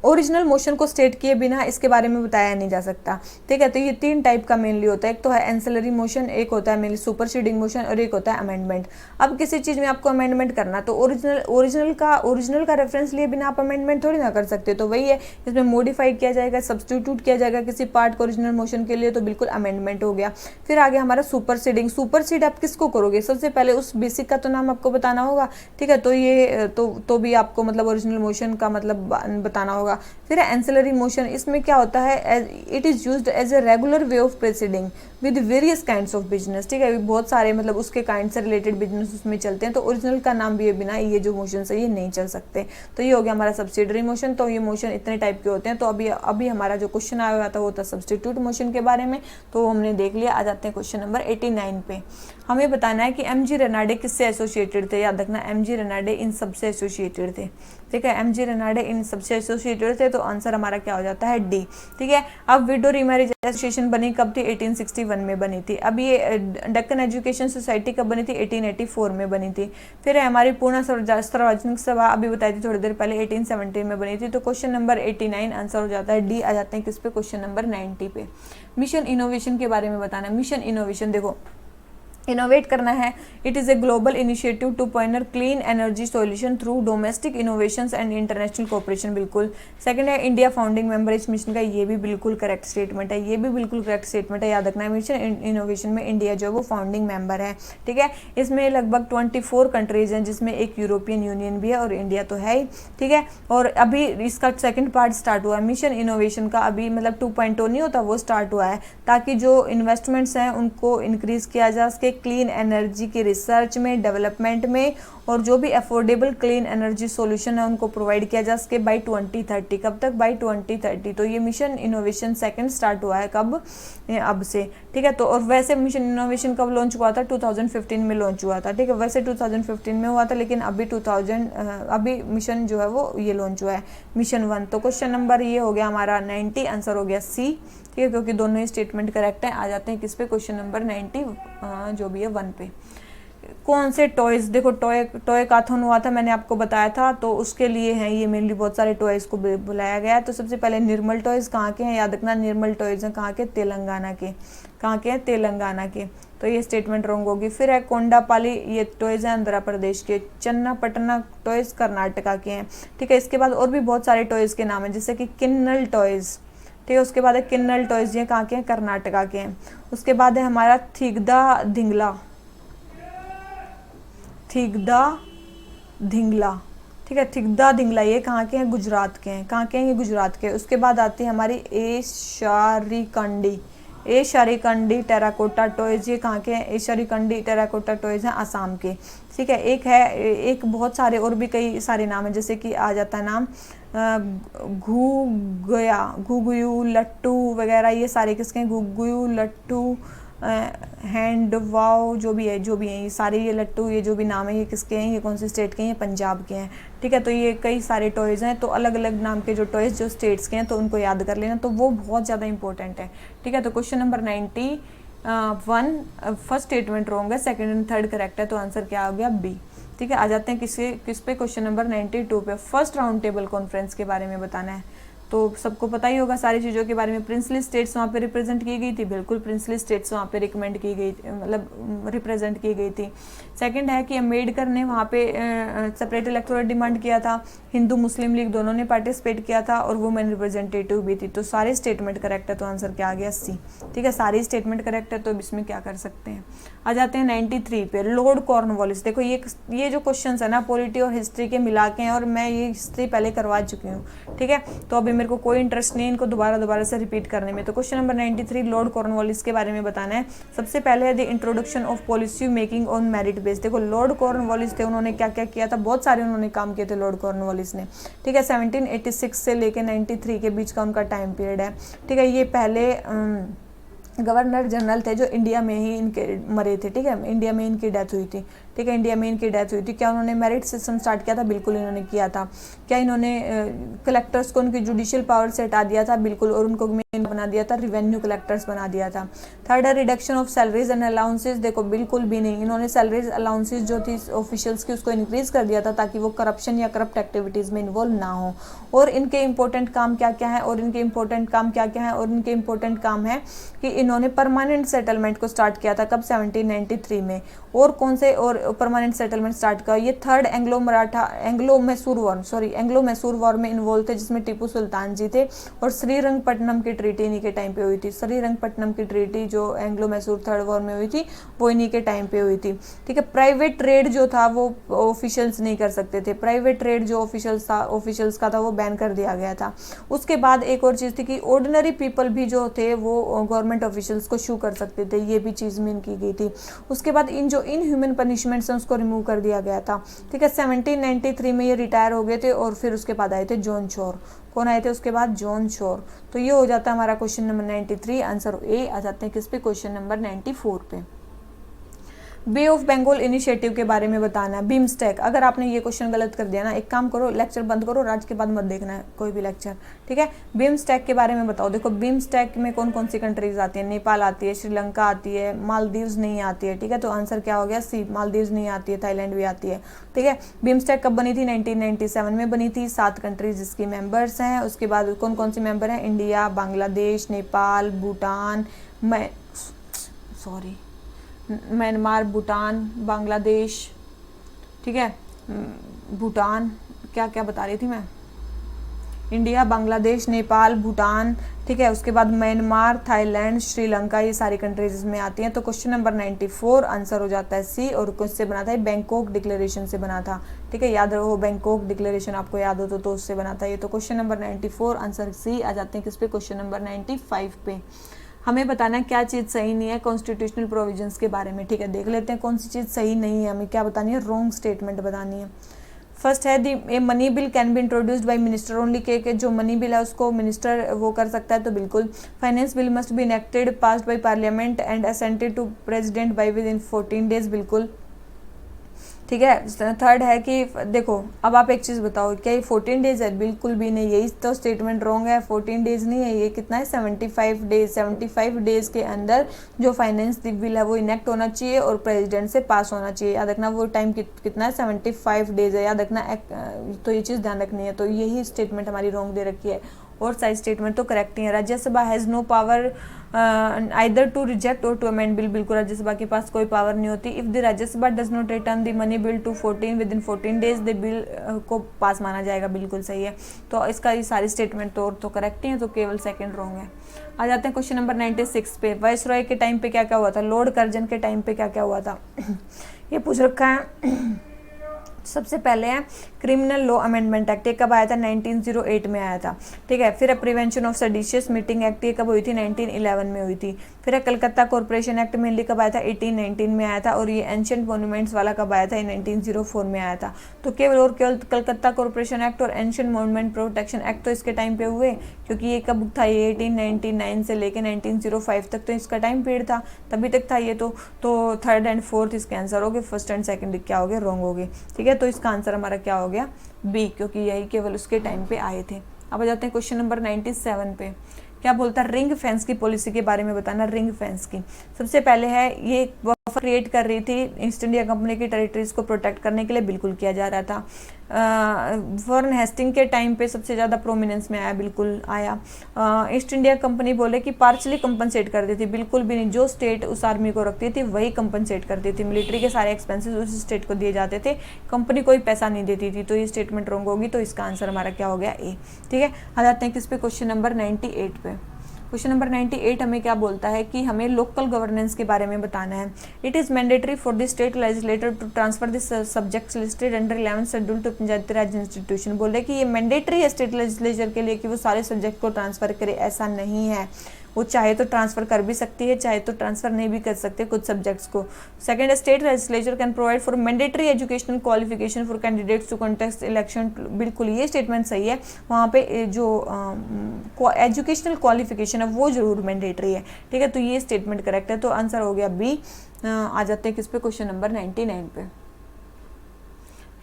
ओरिजिनल मोशन को स्टेट किए बिना इसके बारे में बताया नहीं जा सकता, ठीक है। तो ये 3 टाइप का मेनली होता है, एक तो है एंसिलरी मोशन, एक होता है मेनली सुपरसीडिंग मोशन और एक होता है अमेंडमेंट। अब किसी चीज़ में आपको अमेंडमेंट करना तो ओरिजिनल का रेफरेंस लिए बिना आप अमेंडमेंट थोड़ी ना कर सकते, तो वही है, इसमें मॉडिफाई किया जाएगा, सब्सटीट्यूट किया जाएगा किसी पार्ट को ओरिजिनल मोशन के लिए, तो बिल्कुल अमेंडमेंट हो गया। फिर आगे हमारा सुपरसीडिंग। सुपरसीड आप किसको करोगे, सबसे पहले उस बेसिक का तो नाम आपको बताना होगा, ठीक है, तो ये तो भी आपको मतलब ओरिजिनल मोशन का मतलब बताना होगा। फिर एंसिलरी मोशन, इसमें क्या होता है, it is used as a regular way of proceeding with various kinds of business, ठीक है, बहुत सारे मतलब उसके काइंड से रिलेटेड बिजनेस उसमें चलते हैं, तो ओरिजिनल का नाम भी बिना ये जो मोशन है ये नहीं चल सकते। तो ये हो गया हमारा सब्सिडरी मोशन। तो ये मोशन इतने टाइप के होते हैं। तो अभी हमारा जो क्वेश्चन आया हुआ था वो था सब्सटीट्यूट मोशन के बारे में, तो हमने देख लिया। आ जाते हैं क्वेश्चन नंबर 89 पे। हमें बताना है कि एम.जी. रेनाडे किससे एसोसिएटेड थे। याद रखना, एम.जी. रेनाडे इन सबसे एसोसिएटेड थे, ठीक है, एम.जी. रेनाडे इन सबसे एसोसिएटेड थे, तो आंसर हमारा क्या हो जाता है, डी, ठीक है। अब विडो रीमैरिज एसोसिएशन बनी कब थी, 1861 में बनी थी। अब ये डक्कन एजुकेशन सोसाइटी कब बनी थी, 1884 में बनी थी। फिर है हमारी पूर्ण सार्वजनिक सभा, अभी बताई थी थोड़ी देर पहले, 1817 में बनी थी। तो क्वेश्चन नंबर 89 आंसर हो जाता है डी। आ जाते हैं किस पे, क्वेश्चन नंबर 90 पे। मिशन इनोवेशन के बारे में बताना। मिशन इनोवेशन देखो, इनोवेट करना है। It is a global initiative to pioneer clean energy solution through domestic innovations and international cooperation, बिल्कुल। सेकंड है इंडिया फाउंडिंग मेंबर इस मिशन का, ये भी बिल्कुल करेक्ट स्टेटमेंट है, ये भी बिल्कुल करेक्ट स्टेटमेंट है। याद रखना है मिशन इनोवेशन में इंडिया जो है वो फाउंडिंग मेंबर है, ठीक है। इसमें लगभग 24 कंट्रीज हैं, जिसमें एक यूरोपियन यूनियन भी है और इंडिया तो है ही, ठीक है। और अभी इसका सेकेंड पार्ट स्टार्ट हुआ है मिशन इनोवेशन का, अभी मतलब 2.0 नहीं होता, वो स्टार्ट हुआ है, ताकि जो इन्वेस्टमेंट्स हैं उनको इंक्रीज किया जा सके क्लीन एनर्जी की रिसर्च में, डेवलपमेंट में, और जो भी अफोर्डेबल क्लीन एनर्जी सॉल्यूशन है उनको प्रोवाइड किया जा सके बाय 2030। कब तक, बाय 2030। तो ये मिशन इनोवेशन सेकंड स्टार्ट हुआ है कब, अब से, ठीक है। तो और वैसे मिशन इनोवेशन कब लॉन्च हुआ था, 2015 में लॉन्च हुआ था, ठीक है। वैसे 2015 में हुआ था, लेकिन अभी मिशन जो है वो ये लॉन्च हुआ है, मिशन 1। तो क्वेश्चन नंबर ये हो गया हमारा 90, आंसर हो गया सी, ठीक है, क्योंकि दोनों ही स्टेटमेंट करेक्ट है। आ जाते हैं किस पे, क्वेश्चन नंबर 90 जो भी है 1 पे। कौन से टॉयज, देखो टॉय काथन हुआ था, मैंने आपको बताया था, तो उसके लिए हैं ये मेनली बहुत सारे टॉयज को बुलाया गया है। तो सबसे पहले निर्मल टॉयज कहाँ के हैं, याद रखना, निर्मल टॉयज हैं कहाँ के, तेलंगाना के। कहाँ के हैं, तेलंगाना के, तो ये स्टेटमेंट रॉन्ग होगी। फिर है कोंडापाली, ये टॉयज हैं आंध्र प्रदेश के। चन्नापटना टॉयज कर्नाटका के हैं, ठीक है। इसके बाद और भी बहुत सारे टॉयज के नाम हैं, जैसे कि किन्नल टॉयज, ठीक है। उसके बाद है किन्नल टॉयज, ये कहाँ के हैं, कर्नाटका के हैं। उसके बाद है हमारा थिगदा धिंगला, ठीक है, थिगदा धिंगला, ये कहाँ के हैं, गुजरात के हैं। कहाँ के हैं, ये गुजरात के। उसके बाद आती है हमारी एशारीकंडी टेराकोटा टॉयज, ये कहाँ के हैं, एशारीकंडी टेराकोटा टॉयज हैं आसाम के, ठीक है। एक बहुत सारे और भी कई सारे नाम हैं, जैसे कि आ जाता है नाम घुगुयू लट्टू वगैरह, ये सारे किसके हैं, घुगुयू लट्टू हैंड वाओ, जो भी है ये सारे ये लट्टू, ये जो भी नाम है ये किसके हैं, ये कौन से स्टेट के हैं, ये पंजाब के हैं, ठीक है। तो ये कई सारे टॉयज़ हैं, तो अलग अलग नाम के जो टॉयज़ जो स्टेट्स के हैं, तो उनको याद कर लेना, तो वो बहुत ज़्यादा इंपॉर्टेंट है, ठीक है। तो question number 91 first statement wrong है, सेकंड एंड थर्ड करेक्ट है, तो आंसर क्या हो गया, बी, ठीक है। आ जाते हैं किस पे, क्वेश्चन नंबर 92 पे। फर्स्ट राउंड टेबल कॉन्फ्रेंस के बारे में बताना है। तो सबको पता ही होगा सारी चीज़ों के बारे में। प्रिंसली स्टेट्स वहाँ पे रिप्रेजेंट की गई थी, बिल्कुल प्रिंसली स्टेट्स वहाँ पे रिकमेंड की गई, मतलब रिप्रेजेंट की गई थी। सेकंड है कि अम्बेडकर ने वहाँ पे सेपरेट इलेक्टोरल डिमांड किया था, हिंदू मुस्लिम लीग दोनों ने पार्टिसिपेट किया था, और वुमेन रिप्रेजेंटेटिव भी थी। तो सारे स्टेटमेंट करेक्ट है, तो आंसर क्या आ गया, सी, ठीक है। सारी स्टेटमेंट करेक्ट है, तो इसमें क्या कर सकते हैं। आ जाते हैं 93 पे, लॉर्ड कॉर्नवालिस। देखो ये जो क्वेश्चन है ना, पॉलिटी और हिस्ट्री के मिला के हैं, और मैं ये हिस्ट्री पहले करवा चुकी हूँ, ठीक है। तो अभी मेरे को कोई इंटरेस्ट नहीं है इनको दोबारा से रिपीट करने में। तो क्वेश्चन नंबर 93 लॉर्ड कॉर्नवालिस के बारे में बताना है। सबसे पहले है the introduction of policy making on merit base. देखो लॉर्ड कॉर्नवालिस थे, उन्होंने क्या क्या किया था, बहुत सारे उन्होंने काम किए थे लॉर्ड कॉर्नवालिस ने, ठीक है। 1786 से लेकर 93 के बीच का उनका टाइम पीरियड है, ठीक है। ये पहले गवर्नर जनरल थे जो इंडिया में ही इनके मरे थे, ठीक है, इंडिया में इनकी डेथ हुई थी, ठीक है, इंडिया में इनकी डेथ हुई थी। क्या उन्होंने मेरिट सिस्टम स्टार्ट किया था? बिल्कुल इन्होंने किया था। क्या इन्होंने कलेक्टर्स को उनकी जुडिशियल पावर से हटा दिया था? बिल्कुल, और उनको मेन बना दिया था, रिवेन्यू कलेक्टर्स बना दिया था। थर्ड है reduction of salaries and allowances, देखो बिल्कुल भी नहीं, इन्होंने सैलरीज अलाउंसेज जो थी ऑफिशियल्स की उसको इंक्रीज कर दिया था ताकि वो करप्शन या करप्ट एक्टिविटीज में इन्वॉल्व ना हो। और इनके इंपॉर्टेंट काम क्या क्या है और इनके इंपॉर्टेंट काम क्या क्या है और इनके इंपॉर्टेंट काम है कि इन्होंने परमानेंट सेटलमेंट को स्टार्ट किया था, कब? 1793 में। और कौन से और परमानेंट सेटलमेंट स्टार्ट किया? ये थर्ड एंग्लो मैसूर वॉर में इन्वॉल्व थे, जिसमें टीपू सुल्तान जी थे। और श्रीरंगपट्टनम की ट्रीटी इन्हीं के टाइम पे हुई थी। श्रीरंगपट्टनम की ट्रीटी जो एंग्लो मैसूर थर्ड वॉर में हुई थी वो इन्हीं के टाइम पे हुई थी, ठीक है। प्राइवेट ट्रेड जो था वो ऑफिशियल्स नहीं कर सकते थे, प्राइवेट ट्रेड जो ऑफिशियल्स का था वो बैन कर दिया गया था। उसके बाद एक और चीज़ थी कि ऑर्डिनरी पीपल भी जो थे वो गवर्नमेंट ऑफिशियल्स को शू कर सकते थे, ये भी चीज़ मीन की गई थी। उसके बाद इन जो इनह्यूमन पनिशमेंट्स हैं उसको रिमूव कर दिया गया था, ठीक है। 1793 में ये रिटायर हो गए थे और फिर उसके बाद आए थे जॉन शोर। कौन आए थे उसके बाद? John Shore. तो ये हो जाता है हमारा क्वेश्चन नंबर 93, आंसर ए। आ जाते हैं किस पे? क्वेश्चन नंबर 94 पे। बे ऑफ बंगाल इनिशिएटिव के बारे में बताना है, बीमस्टेक। अगर आपने ये क्वेश्चन गलत कर दिया ना, एक काम करो, लेक्चर बंद करो, आज के बाद मत देखना है कोई भी लेक्चर, ठीक है। बीमस्टेक के बारे में बताओ। देखो बीमस्टेक में कौन कौन सी कंट्रीज आती है? नेपाल आती है, श्रीलंका आती है, मालदीव्स नहीं आती है, ठीक है। तो आंसर क्या हो गया? सी, मालदीव्स नहीं आती है, थाईलैंड भी आती है, ठीक है। बीमस्टेक कब बनी थी? 1997 में बनी थी। 7 कंट्रीज जिसकी मेंबर्स हैं। उसके बाद कौन कौन से मेंबर हैं? इंडिया, बांग्लादेश, नेपाल, भूटान, म्यांमार, भूटान, बांग्लादेश, ठीक है, भूटान, क्या क्या बता रही थी मैं? इंडिया, बांग्लादेश, नेपाल, भूटान, ठीक है। उसके बाद म्यांमार, थाईलैंड, श्रीलंका, ये सारी कंट्रीज इसमें आती हैं। तो क्वेश्चन नंबर 94 आंसर हो जाता है सी। और किससे बना था? बैंकॉक डिक्लेरेशन से बना था, ठीक है। याद रहो, बैंकॉक डिक्लेरेशन आपको याद हो तो उससे बना था ये। तो क्वेश्चन नंबर 94 आंसर सी। आ जाते हैं किस पे? क्वेश्चन नंबर 95 पे। हमें बताना है क्या चीज़ सही नहीं है कॉन्स्टिट्यूशनल प्रोविजंस के बारे में, ठीक है। देख लेते हैं कौन सी चीज़ सही नहीं है, हमें क्या बतानी है? रॉन्ग स्टेटमेंट बतानी है। फर्स्ट है the a money bill can be introduced by minister only, के जो मनी बिल है उसको मिनिस्टर वो कर सकता है, तो बिल्कुल। Finance bill must be enacted passed by parliament and assented to president by within 14 days, बिल्कुल, ठीक है। थर्ड है कि देखो, अब आप एक चीज़ बताओ, क्या ये 14 डेज है? बिल्कुल भी नहीं, यही तो स्टेटमेंट रॉन्ग है। 14 डेज नहीं है, ये कितना है? 75 डेज। 75 डेज के अंदर जो फाइनेंस बिल है वो इनेक्ट होना चाहिए और प्रेसिडेंट से पास होना चाहिए। याद रखना वो टाइम कितना है? 75 डेज है, याद रखना। तो ये चीज़ ध्यान रखनी है। तो यही स्टेटमेंट हमारी रॉन्ग दे रखी है और सारी स्टेटमेंट तो करेक्ट ही है। Rajya Sabha has no power either to reject और टू अमेंड बिल, बिल्कुल राज्यसभा के पास कोई पावर नहीं होती। If the Rajya Sabha does not return the money bill to 14 within 14 days the bill को पास माना जाएगा, बिल्कुल सही है। तो इसका ये सारी स्टेटमेंट तो करेक्ट ही है, तो केवल सेकंड रॉन्ग है। आ जाते हैं क्वेश्चन नंबर 96 पे। वाइसरॉय के टाइम पे क्या क्या हुआ था? लॉर्ड कर्जन के टाइम पे क्या क्या हुआ था? ये पूछ रखा है। सबसे पहले है क्रिमिनल लॉ अमेंडमेंट एक्ट, ये कब आया था? 1908 में आया था, ठीक है। फिर है prevention of seditious meeting act, ये कब हुई थी? 1911 में हुई थी। फिर है कलकत्ता कॉर्पोरेशन एक्ट, मेनली कब आया था? 1819 में आया था। और ये एंशिएंट मॉन्यूमेंट्स वाला कब आया था? 1904 में आया था। तो केवल कलकत्ता कॉर्पोरेशन एक्ट और एंशिएंट मॉन्यूमेंट प्रोटेक्शन एक्ट तो इसके टाइम पे हुए, क्योंकि ये कब था? ये 1899 से लेके 1905 तक तो इसका टाइम पीरियड था, तभी तक था ये। तो थर्ड एंड फोर्थ इसके आंसर हो गए, फर्स्ट एंड सेकंड क्या हो गए? रॉन्ग हो गए, ठीक है। तो इसका आंसर हमारा क्या हो गया? बी, क्योंकि यही केवल उसके टाइम पे आए थे। अब आ जाते हैं क्वेश्चन नंबर 97 पे। क्या बोलता है? रिंग फेंस की पॉलिसी के बारे में बताना। रिंग फेंस की सबसे पहले है, ये बफर क्रिएट कर रही थी ईस्ट इंडिया कंपनी की टेरिटरीज को प्रोटेक्ट करने के लिए, बिल्कुल किया जा रहा था। वॉरेन हेस्टिंग के टाइम पे सबसे ज़्यादा प्रोमिनेंस में आया, बिल्कुल आया। ईस्ट इंडिया कंपनी बोले कि पार्शली कंपनसेट कर देती, बिल्कुल भी नहीं। जो स्टेट उस आर्मी को रखती थी वही कंपनसेट करती थी, मिलिट्री के सारे एक्सपेंसेस उस स्टेट को दिए जाते थे, कंपनी कोई पैसा नहीं देती थी। तो ये स्टेटमेंट रॉन्ग होगी, तो इसका आंसर हमारा क्या हो गया? ए, ठीक है। आ जाते हैं किस पे? क्वेश्चन नंबर 98 पे। क्वेश्चन नंबर 98 हमें क्या बोलता है कि हमें लोकल गवर्नेंस के बारे में बताना है। It is mandatory for the state legislator to transfer this subjects listed under 11th schedule to Panchayati Raj institution. बोल रहे कि ये मैंडेटरी है स्टेट लेजिस्लेचर के लिए कि वो सारे सब्जेक्ट को ट्रांसफर करे, ऐसा नहीं है। वो चाहे तो ट्रांसफ़र कर भी सकती है, चाहे तो ट्रांसफ़र नहीं भी कर सकते कुछ सब्जेक्ट्स को। Second, state legislature can provide for mandatory educational qualification for candidates to contest election. बिल्कुल ये स्टेटमेंट सही है, वहाँ पे जो एजुकेशनल क्वालिफिकेशन है वो जरूर मैंडेटरी है, ठीक है, तो ये स्टेटमेंट करेक्ट है। तो आंसर हो गया बी। आ जाते हैं किस पे, क्वेश्चन नंबर 99 पे।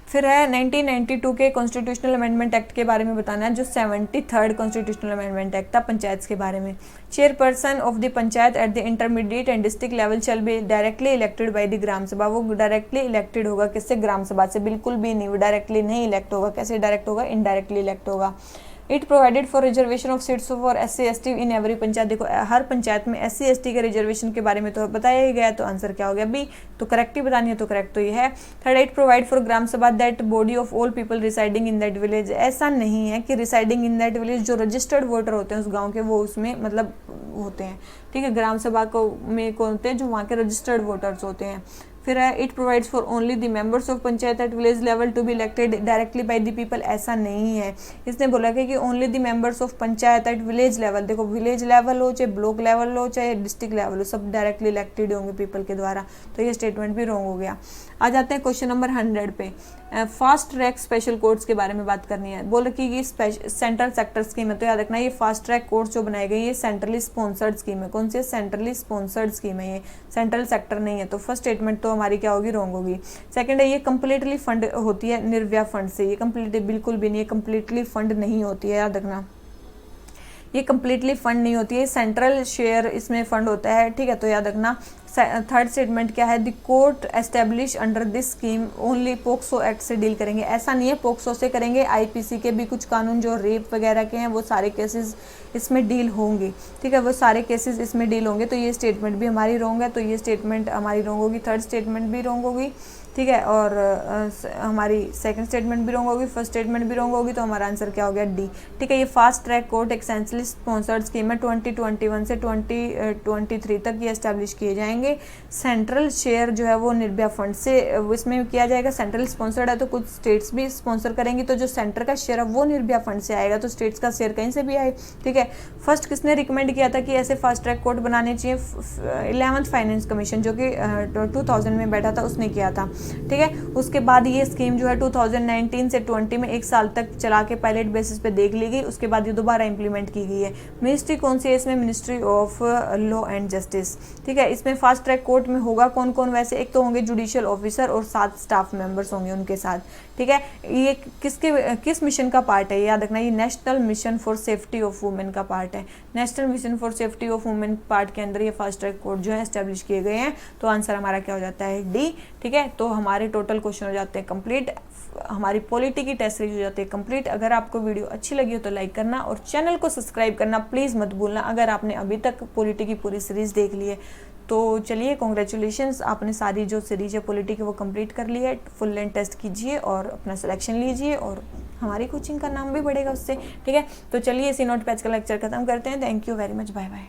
फिर है 1992 के कॉन्स्टिट्यूशनल अमेंडमेंट एक्ट के बारे में बताना है, जो 73rd कॉन्स्टिट्यूशनल अमेंडमेंट एक्ट था पंचायत के बारे में। Chairperson of the panchayat at the intermediate and district level shall be directly elected by the gram sabha. वो डायरेक्टली इलेक्टेड होगा किससे, ग्राम सभा से, बिल्कुल भी नहीं, वो डायरेक्टली नहीं इलेक्ट होगा। कैसे डायरेक्ट होगा, इनडायरेक्टली इलेक्ट होगा। It provided for reservation of seats for SC/ST in every panchayat. देखो हर पंचायत में SC/ST के रिजर्वेशन के बारे में तो बताया ही गया, तो आंसर क्या हो गया, बी। तो करेक्ट ही बतानी है, तो करेक्ट तो ये है। थर्ड, इट प्रोवाइड फॉर ग्राम सभा that body of all people residing in that village. ऐसा नहीं है कि रिसाइडिंग इन दैट विलेज, जो रजिस्टर्ड वोटर होते हैं उस गाँव के, वो उसमें मतलब होते हैं, ठीक है। ग्राम सभा को में कौन होते हैं, जो वहाँ के रजिस्टर्ड वोटर्स होते हैं। फिर है it provides for only the members of panchayat at village level to be elected directly by the people. ऐसा नहीं है, इसने बोला कि only the members of panchayat at village level. देखो विलेज लेवल हो, चाहे ब्लॉक लेवल हो, चाहे डिस्ट्रिक्ट लेवल हो, सब डायरेक्टली इलेक्टेड होंगे पीपल के द्वारा। तो ये स्टेटमेंट भी रॉन्ग हो गया। आ जाते हैं क्वेश्चन नंबर 100 पे। फास्ट ट्रैक स्पेशल कोर्ट्स के बारे में बात करनी है। बोल रखी कि सेंट्रल सेक्टर स्कीम है, तो याद रखना ये फास्ट ट्रैक कोर्ट्स जो बनाई गई ये सेंट्रली स्पॉन्सर्ड स्कीम है। कौन सी, सेंट्रली स्पॉन्सर्ड स्कीम है, ये सेंट्रल सेक्टर नहीं है। तो फर्स्ट स्टेटमेंट तो हमारी क्या होगी, रॉन्ग होगी। सेकंड है ये कंप्लीटली फंड होती है निर्भया फंड से। ये कंप्लीटली बिल्कुल भी नहीं, ये कंप्लीटली फंड नहीं होती है, याद रखना ये कंप्लीटली फंड नहीं होती है, सेंट्रल शेयर इसमें फंड होता है, ठीक है, तो याद रखना। थर्ड स्टेटमेंट क्या है, the court establish under this scheme only POCSO act से डील करेंगे। ऐसा नहीं है, पोक्सो से करेंगे, IPC के भी कुछ कानून जो रेप वगैरह के हैं वो सारे केसेस इसमें डील होंगे, ठीक है, वो सारे केसेस इसमें डील होंगे। तो ये स्टेटमेंट भी हमारी रॉन्ग है, तो ये स्टेटमेंट हमारी रॉन्ग होगी। थर्ड स्टेटमेंट भी रॉन्ग होगी, ठीक है, और हमारी सेकंड स्टेटमेंट भी रॉन्ग होगी, फर्स्ट स्टेटमेंट भी रॉन्ग होगी। तो हमारा आंसर क्या हो गया, डी, ठीक है। ये फास्ट ट्रैक कोर्ट एक सेंट्रली स्पॉन्सर्ड स्कीम है, 2021 से 2023 तक ये एस्टैब्लिश किए जाएंगे। सेंट्रल शेयर जो है वो निर्भया फंड से इसमें किया जाएगा। सेंट्रल स्पॉन्सर्ड है तो कुछ स्टेट्स भी स्पॉन्सर करेंगी, तो जो सेंटर का शेयर है वो निर्भया फंड से आएगा, तो स्टेट्स का शेयर कहीं से भी आए, ठीक है। फर्स्ट किसने रिकमेंड किया था कि ऐसे फास्ट ट्रैक कोर्ट बनाने चाहिए, 11th फाइनेंस कमीशन जो कि 2000 में बैठा था उसने किया था, ठीक है। उसके बाद ये स्कीम जो है 2019 से 20 में 1 साल तक चला के पायलट बेसिस पे देख ली गई, उसके बाद ये दोबारा इंप्लीमेंट की गई है। मिनिस्ट्री कौन सी है इसमें, ministry of law and justice, ठीक है। इसमें फास्ट ट्रैक कोर्ट में होगा कौन कौन, वैसे एक तो होंगे जुडिशियल ऑफिसर और 7 स्टाफ मेंबर्स होंगे उनके साथ, ठीक है। ये किस मिशन का पार्ट है, याद रखना ये national mission for safety of women का पार्ट है। National mission for safety of women part के अंदर ये फास्ट ट्रैक कोर्ट जो है एस्टेब्लिश किए गए हैं। तो आंसर हमारा क्या हो जाता है, डी, ठीक है। तो हमारे टोटल क्वेश्चन हो जाते हैं कंप्लीट, हमारी पॉलिटी की टेस्ट सीरीज हो जाती है कंप्लीट। अगर आपको वीडियो अच्छी लगी हो तो लाइक करना और चैनल को सब्सक्राइब करना प्लीज़ मत भूलना, अगर आपने अभी तक पॉलिटी की पूरी सीरीज़ देख ली है तो चलिए कॉन्ग्रेचुलेशंस, आपने सारी जो सीरीज है पॉलिटी की वो कंप्लीट कर ली है। फुल लेंथ टेस्ट कीजिए और अपना सिलेक्शन लीजिए और हमारी कोचिंग का नाम भी बढ़ेगा उससे, ठीक है। तो चलिए इसी नोट पे आज का लेक्चर खत्म करते हैं। Thank you very much, bye bye.